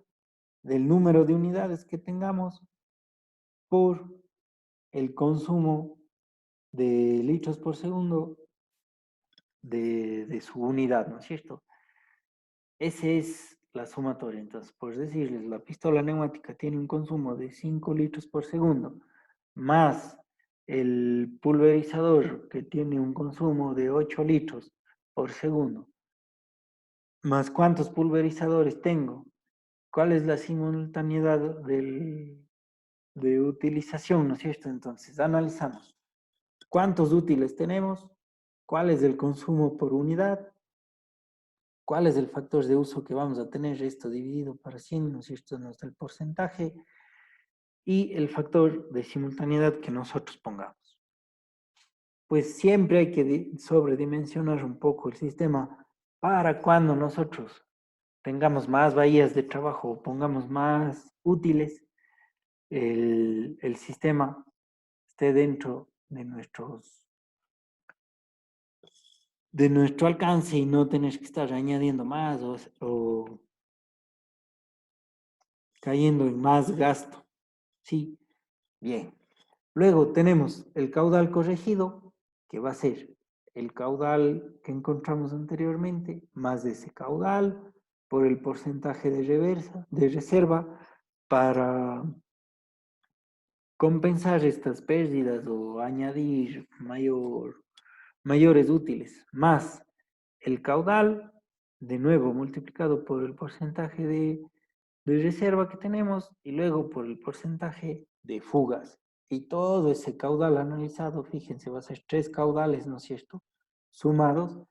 A: del número de unidades que tengamos por el consumo de litros por segundo de su unidad, ¿no es cierto? Esa es la sumatoria. Entonces, por decirles, la pistola neumática tiene un consumo de 5 litros por segundo, más el pulverizador que tiene un consumo de 8 litros por segundo, más cuántos pulverizadores tengo, cuál es la simultaneidad de utilización, ¿no es cierto? Entonces, analizamos cuántos útiles tenemos, cuál es el consumo por unidad, cuál es el factor de uso que vamos a tener, esto dividido para 100, ¿no es cierto? Nos da el porcentaje, y el factor de simultaneidad que nosotros pongamos. Pues siempre hay que sobredimensionar un poco el sistema para cuando nosotros tengamos más bahías de trabajo o pongamos más útiles, el sistema esté dentro de nuestro alcance y no tener que estar añadiendo más o cayendo en más gasto. Sí, bien. Luego tenemos el caudal corregido, que va a ser el caudal que encontramos anteriormente, más de ese caudal, por el porcentaje de reserva, para compensar estas pérdidas o añadir mayores útiles, más el caudal, de nuevo multiplicado por el porcentaje de reserva que tenemos y luego por el porcentaje de fugas. Y todo ese caudal analizado, fíjense, va a ser 3 caudales, ¿no es cierto? Sumados,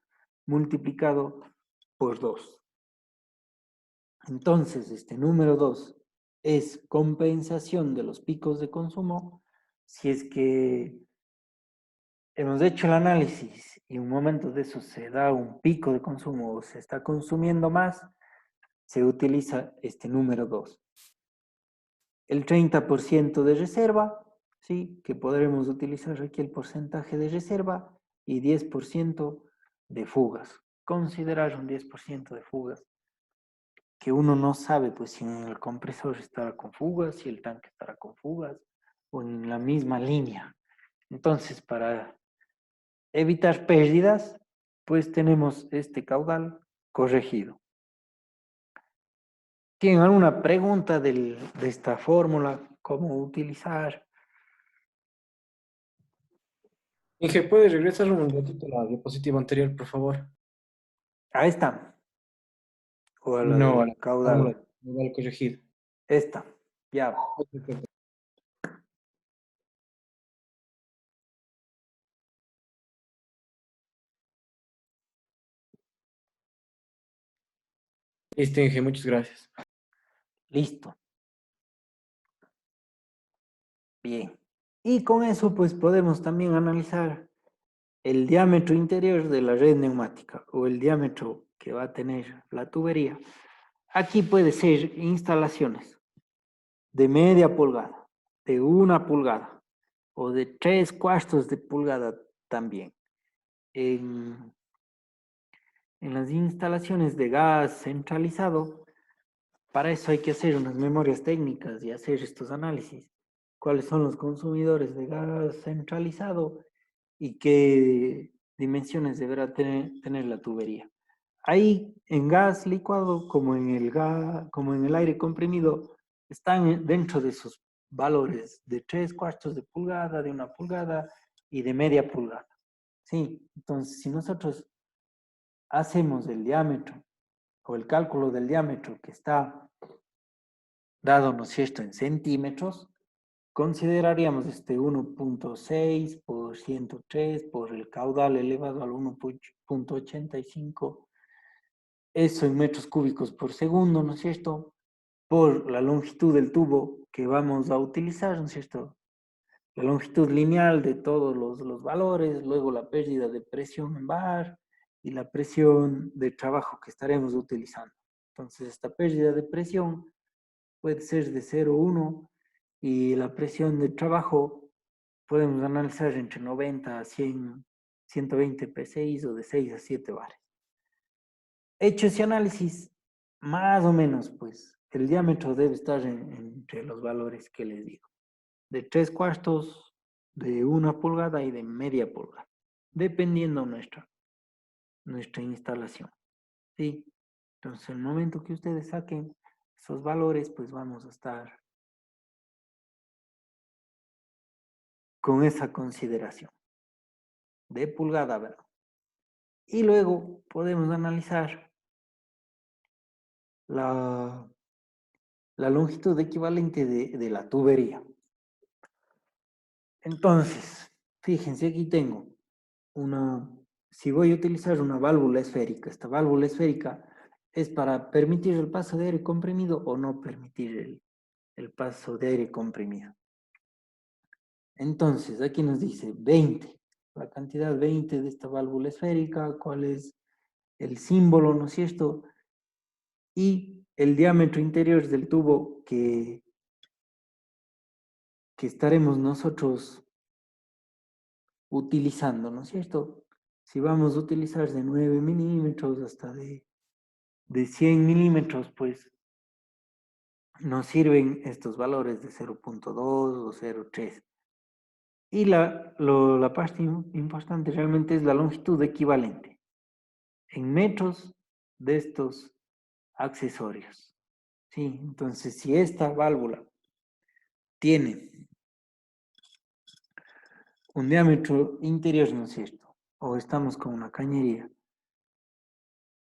A: multiplicado por 2. Entonces, este número 2 es compensación de los picos de consumo. Si es que hemos hecho el análisis y en un momento de eso se da un pico de consumo o se está consumiendo más, se utiliza este número 2. El 30% de reserva, ¿sí? Que podremos utilizar aquí el porcentaje de reserva, y 10% de fugas. Considerar un 10% de fugas, que uno no sabe pues si el compresor estará con fugas, si el tanque estará con fugas o en la misma línea. Entonces, para evitar pérdidas, pues tenemos este caudal corregido. ¿Tienen alguna pregunta de esta fórmula? ¿Cómo utilizar?
E: Inge, ¿puedes regresar un ratito a la diapositiva anterior, por favor?
A: A esta. O a la
E: No, a
A: del
E: la fórmula
A: caudal.
E: global corregida.
A: Esta. Ya.
E: Listo, Inge, muchas gracias.
A: Listo. Bien. Y con eso pues podemos también analizar el diámetro interior de la red neumática o el diámetro que va a tener la tubería. Aquí puede ser instalaciones de media pulgada, de 1 pulgada o de 3/4 de pulgada también. En las instalaciones de gas centralizado, para eso hay que hacer unas memorias técnicas y hacer estos análisis. ¿Cuáles son los consumidores de gas centralizado y qué dimensiones deberá tener la tubería? Ahí en gas licuado como en el aire comprimido están dentro de sus valores de 3/4 de pulgada, de 1 pulgada y de media pulgada. Sí, entonces si nosotros hacemos el diámetro o el cálculo del diámetro que está dado, ¿no es cierto?, en centímetros, consideraríamos este 1.6 por 103 por el caudal elevado al 1.85, eso en metros cúbicos por segundo, ¿no es cierto?, por la longitud del tubo que vamos a utilizar, ¿no es cierto?, la longitud lineal de todos los valores, luego la pérdida de presión en bar y la presión de trabajo que estaremos utilizando. Entonces, esta pérdida de presión puede ser de 0,1 y la presión de trabajo podemos analizar entre 90 a 100, 120 PSI o de 6 a 7 bares. Hecho ese análisis, más o menos, pues, el diámetro debe estar entre los valores que les digo. De 3/4, de 1 pulgada y de media pulgada, dependiendo nuestra instalación. ¿Sí? Entonces, el momento que ustedes saquen esos valores, pues vamos a estar con esa consideración de pulgada, ¿verdad? Y luego podemos analizar la longitud equivalente de la tubería. Entonces, fíjense, aquí tengo si voy a utilizar una válvula esférica, esta válvula esférica es para permitir el paso de aire comprimido o no permitir el paso de aire comprimido. Entonces, aquí nos dice 20, la cantidad 20 de esta válvula esférica, cuál es el símbolo, ¿no es cierto? Y el diámetro interior del tubo que estaremos nosotros utilizando, ¿no es cierto? Si vamos a utilizar de 9 milímetros hasta de 100 milímetros, pues nos sirven estos valores de 0.2 o 0.3. Y la parte importante realmente es la longitud equivalente en metros de estos accesorios. ¿Sí? Entonces, si esta válvula tiene un diámetro interior, ¿no es cierto? O estamos con una cañería,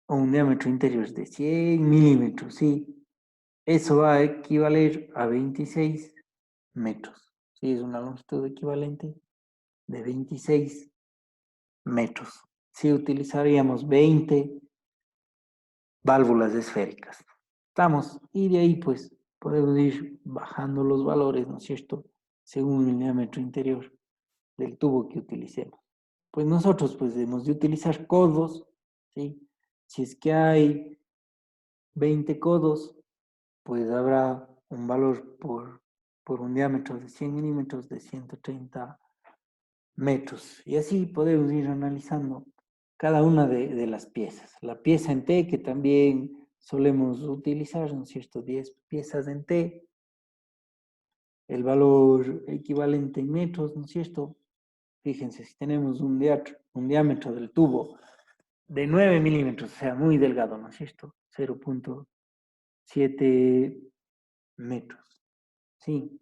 A: o un diámetro interior de 100 milímetros, ¿sí? Eso va a equivaler a 26 metros. ¿Sí? Es una longitud equivalente de 26 metros. Si utilizaríamos 20 válvulas esféricas. Estamos, y de ahí pues podemos ir bajando los valores, ¿no es cierto? Según el diámetro interior del tubo que utilicemos. Pues nosotros pues debemos de utilizar codos, ¿sí? Si es que hay 20 codos, pues habrá un valor por un diámetro de 100 milímetros de 130 metros. Y así podemos ir analizando cada una de las piezas. La pieza en T, que también solemos utilizar, ¿no es cierto? 10 piezas en T. El valor equivalente en metros, ¿no es cierto? Fíjense, si tenemos un diámetro del tubo de 9 milímetros, o sea, muy delgado, ¿no es cierto? 0.7 metros. Sí,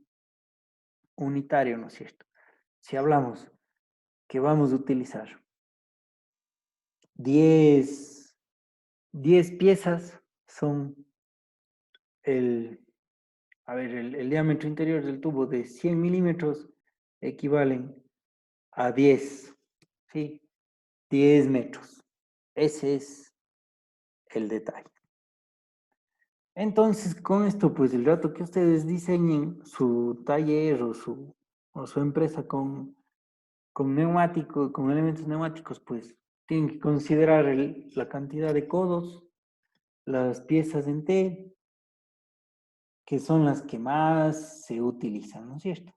A: unitario, ¿no es cierto? Si hablamos que vamos a utilizar 10 piezas, son el diámetro interior del tubo de 100 milímetros equivalen a 10, ¿sí? 10 metros. Ese es el detalle. Entonces, con esto, pues el rato que ustedes diseñen su taller o su empresa con neumáticos, con elementos neumáticos, pues tienen que considerar la cantidad de codos, las piezas en T, que son las que más se utilizan, ¿no es cierto?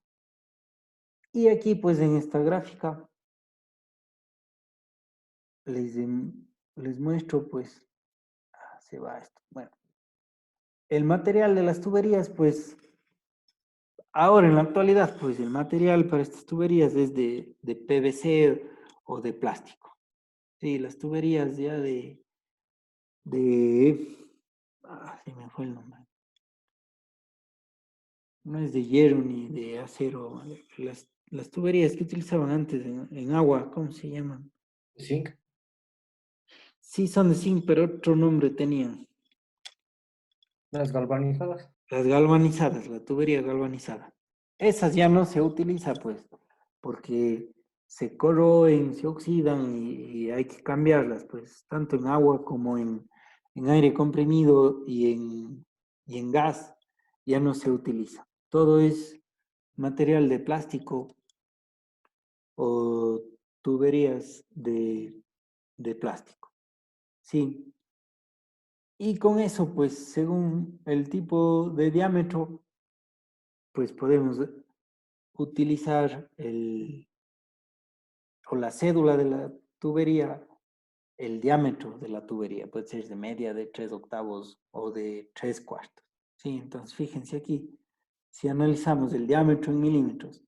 A: Y aquí, pues en esta gráfica, les muestro, pues, se va esto. Bueno, el material de las tuberías, pues, ahora en la actualidad, pues el material para estas tuberías es de PVC o de plástico. Sí, las tuberías ya se me fue el nombre. No es de hierro ni de acero. Las tuberías que utilizaban antes en agua, ¿cómo se llaman?
E: Zinc.
A: Sí, son de zinc, pero otro nombre tenían.
E: Las galvanizadas.
A: Las galvanizadas, la tubería galvanizada. Esas ya no se utiliza, pues, porque se corroen, se oxidan y hay que cambiarlas, pues, tanto en agua como en aire comprimido y en gas, ya no se utiliza. Todo es material de plástico o tuberías de plástico. Sí. Y con eso, pues, según el tipo de diámetro, pues podemos utilizar o la cédula de la tubería, el diámetro de la tubería, puede ser de media, de 3/8 o de 3/4. Sí, entonces fíjense aquí, si analizamos el diámetro en milímetros,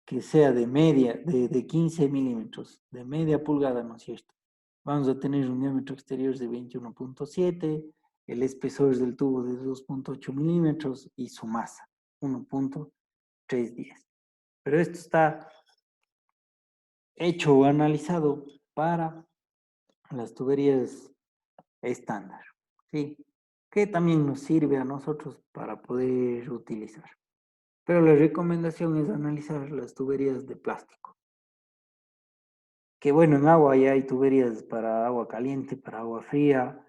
A: que sea de media, de 15 milímetros, de media pulgada, ¿no es cierto? Vamos a tener un diámetro exterior de 21.7, el espesor del tubo de 2.8 milímetros y su masa, 1.310. Pero esto está hecho o analizado para las tuberías estándar, ¿sí? Que también nos sirve a nosotros para poder utilizar. Pero la recomendación es analizar las tuberías de plástico. Que bueno, en agua ya hay tuberías para agua caliente, para agua fría.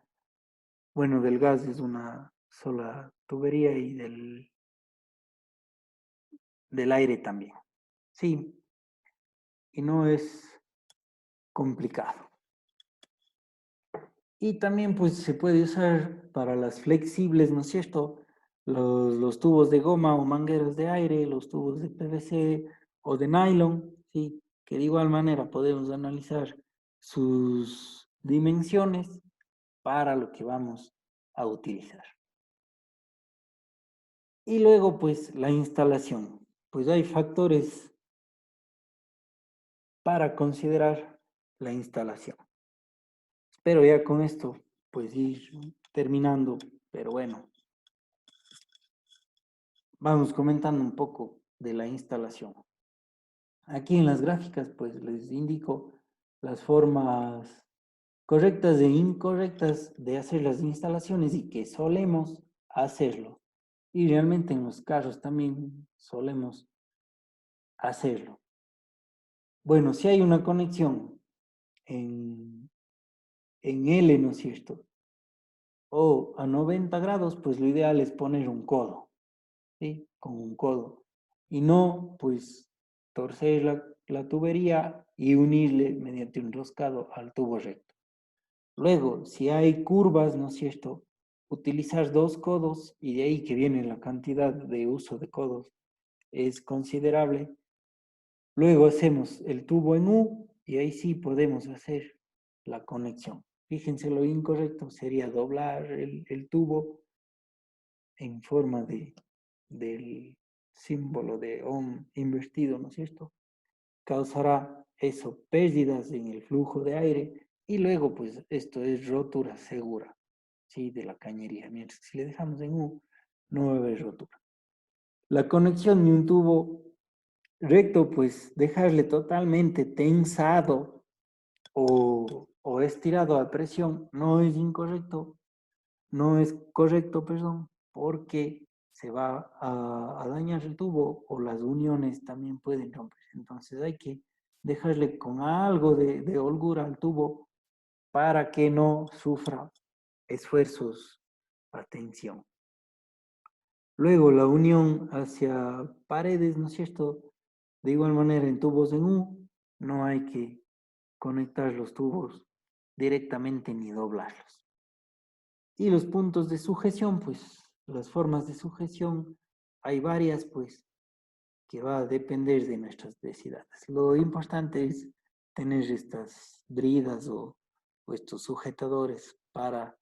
A: Bueno, del gas es una sola tubería y del aire también. Sí, y no es complicado. Y también pues se puede usar para las flexibles, ¿no es cierto? Los tubos de goma o mangueras de aire, los tubos de PVC o de nylon, ¿sí? Que de igual manera podemos analizar sus dimensiones para lo que vamos a utilizar. Y luego pues la instalación. Pues hay factores para considerar la instalación. Espero ya con esto pues ir terminando, pero bueno, vamos comentando un poco de la instalación. Aquí en las gráficas pues les indico las formas correctas e incorrectas de hacer las instalaciones y que solemos hacerlo. Y realmente en los carros también solemos hacerlo. Bueno, si hay una conexión en L, ¿no es cierto? O a 90 grados, pues lo ideal es poner un codo, ¿sí? Con un codo. Y no, pues, torcer la tubería y unirle mediante un roscado al tubo recto. Luego, si hay curvas, ¿no es cierto? Utilizar 2 codos y de ahí que viene la cantidad de uso de codos es considerable. Luego hacemos el tubo en U y ahí sí podemos hacer la conexión. Fíjense, lo incorrecto sería doblar el tubo en forma del símbolo de ohm invertido, ¿no es cierto? Causará eso pérdidas en el flujo de aire y luego pues esto es rotura segura, ¿sí? De la cañería. Mientras que si le dejamos en U, no va a haber rotura. La conexión de un tubo recto, pues dejarle totalmente tensado o estirado a presión no es incorrecto, no es correcto, perdón, porque se va a dañar el tubo o las uniones también pueden romperse. Entonces hay que dejarle con algo de holgura al tubo para que no sufra esfuerzos a tensión. Luego la unión hacia paredes, ¿no es cierto? De igual manera en tubos en U no hay que conectar los tubos directamente ni doblarlos. Y los puntos de sujeción, pues las formas de sujeción, hay varias, pues, que va a depender de nuestras necesidades. Lo importante es tener estas bridas o estos sujetadores para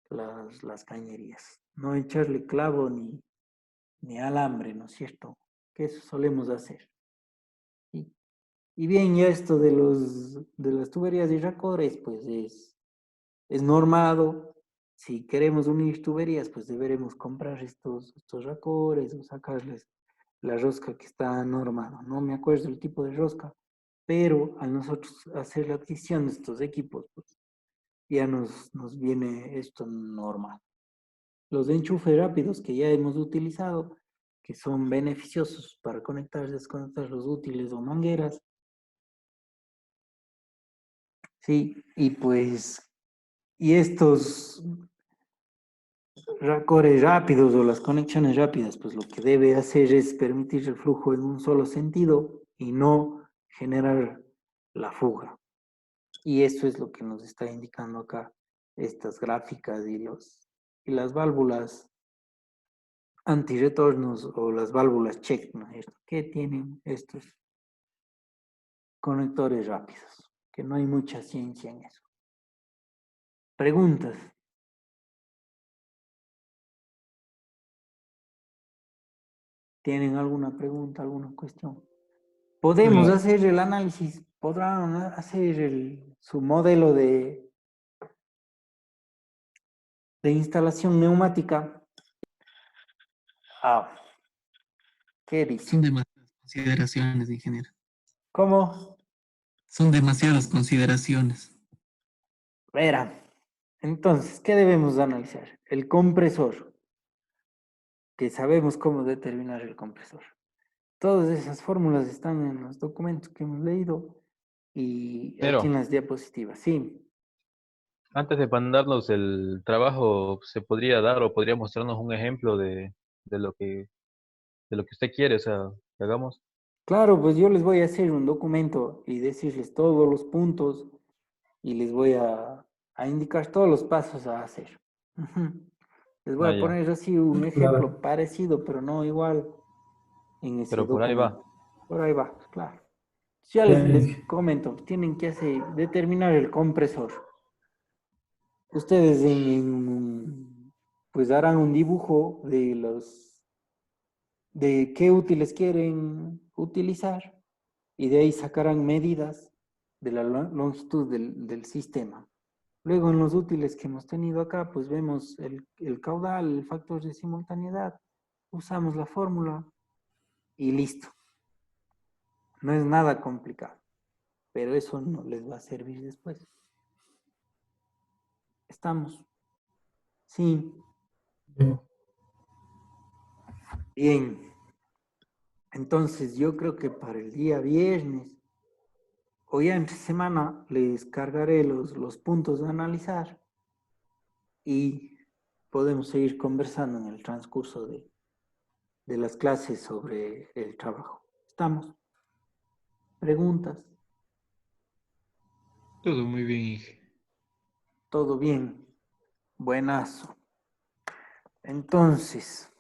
A: las cañerías. No echarle clavo ni alambre, ¿no es cierto? Que eso solemos hacer. Y bien, ya esto de las tuberías y racores, pues es normado. Si queremos unir tuberías, pues deberemos comprar estos racores o sacarles la rosca que está normada. No me acuerdo el tipo de rosca, pero al nosotros hacer la adquisición de estos equipos, pues ya nos viene esto normal. Los de enchufe rápidos que ya hemos utilizado, que son beneficiosos para conectar, desconectar los útiles o mangueras. Sí, y pues, y estos racores rápidos o las conexiones rápidas, pues lo que debe hacer es permitir el flujo en un solo sentido y no generar la fuga. Y eso es lo que nos está indicando acá estas gráficas y las válvulas antirretornos o las válvulas check, ¿no es cierto? ¿Qué tienen estos conectores rápidos? Que no hay mucha ciencia en eso. Preguntas. ¿Tienen alguna pregunta, alguna cuestión? Podemos hacer el análisis, podrán hacer su modelo de instalación neumática. Ah, ¿qué dice?
F: Son demasiadas consideraciones, ingeniero.
A: ¿Cómo?
F: Son demasiadas consideraciones.
A: Verán. Entonces, ¿qué debemos analizar? El compresor, que sabemos cómo determinar el compresor. Todas esas fórmulas están en los documentos que hemos leído y aquí en las diapositivas. Sí.
D: Antes de mandarnos el trabajo, ¿se podría dar o podría mostrarnos un ejemplo de lo que, de lo que usted quiere, o sea, que hagamos?
A: Claro, pues yo les voy a hacer un documento y decirles todos los puntos y les voy a indicar todos los pasos a hacer. Ujú. Les voy
D: Ah,
A: a
D: ya.
A: poner así un ejemplo parecido, pero no igual en ese
D: Pero por ahí va.
A: documento. Por ahí va, claro. Ya les comento, tienen que determinar el compresor. Ustedes pues harán un dibujo de qué útiles quieren utilizar y de ahí sacarán medidas de la longitud del sistema. Luego en los útiles que hemos tenido acá, pues vemos el caudal, el factor de simultaneidad, usamos la fórmula y listo. No es nada complicado, pero eso no les va a servir después. ¿Estamos? Sí. Bien. Entonces yo creo que para el día viernes o ya entre semana les cargaré los puntos a analizar y podemos seguir conversando en el transcurso de las clases sobre el trabajo. ¿Estamos? ¿Preguntas?
B: Todo muy bien, Inge.
A: ¿Todo bien? Buenazo. Entonces,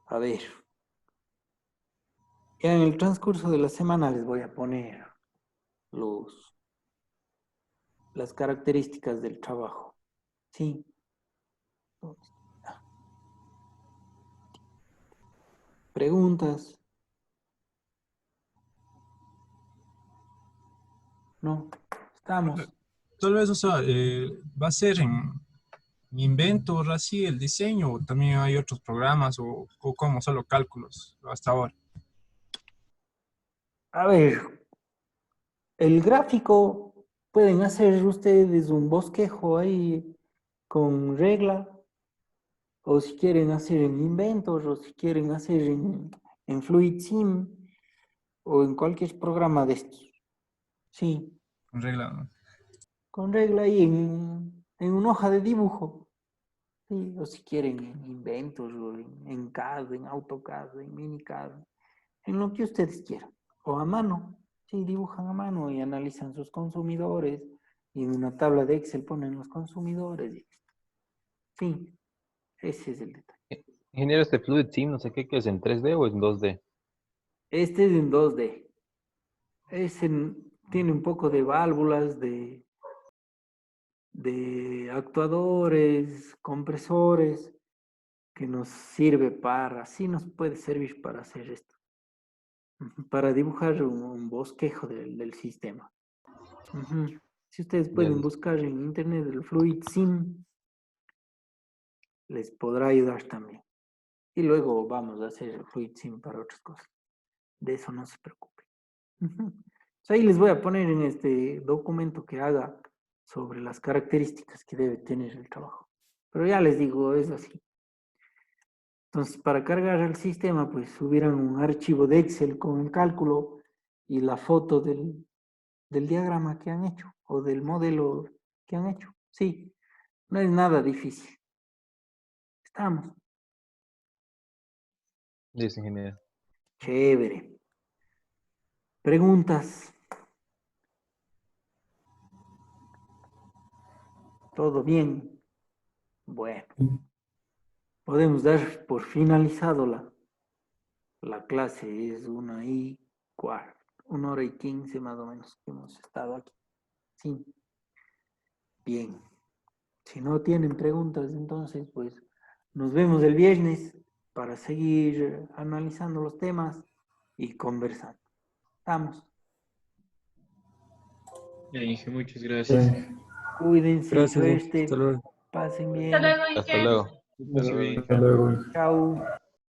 A: a ver, ya en el transcurso de la semana les voy a poner las características del trabajo. ¿Sí? ¿Preguntas? ¿No? ¿Estamos?
G: Tal vez, o sea, va a ser en Inventor así el diseño, o también hay otros programas, o como solo cálculos hasta ahora.
A: A ver, el gráfico pueden hacer ustedes un bosquejo ahí con regla, o si quieren hacer en Inventor, o si quieren hacer en Fluid Sim, o en cualquier programa de estos. Sí,
G: En regla, ¿no?
A: con regla ahí en una hoja de dibujo. Sí, o si quieren en Inventor, o en CAD, en AutoCAD, en MiniCAD, en lo que ustedes quieran. O a mano. Sí, dibujan a mano y analizan sus consumidores. Y en una tabla de Excel ponen los consumidores. Sí, ese es el detalle.
D: Ingeniero, este Fluid Sim, no sé qué, que es en 3D o en 2D.
A: Este es en 2D. Tiene un poco de válvulas, de actuadores, compresores, que nos sirve sí nos puede servir para hacer esto. Para dibujar un bosquejo del sistema. Si ustedes
D: Ya
A: pueden
D: listo.
A: buscar en internet el Fluid Sim, les podrá ayudar también. Y luego vamos a hacer el Fluid Sim para otras cosas. De eso no se preocupen. Ahí les voy a poner en este documento que haga sobre las características que debe tener el trabajo. Pero ya les digo, es así. Entonces, para cargar el sistema, pues subirán un archivo de Excel con el cálculo y la foto del diagrama que han hecho o del modelo que han hecho. Sí, no es nada difícil. Estamos.
D: Listo, ingeniero.
A: Chévere. ¿Preguntas? ¿Todo bien? Bueno. podemos dar por finalizado la clase. Es 1:15, 1:15 más o menos que hemos estado aquí. Sí. Bien. Si no tienen preguntas, entonces, pues nos vemos el viernes para seguir analizando los temas y conversando. Estamos.
H: Ya, Inge, muchas gracias.
A: Cuídense,
C: Gracias,
A: suerte,
C: hasta luego.
A: pasen bien.
D: Hasta luego.
H: Pase bien.
C: Hasta luego.
A: Chao.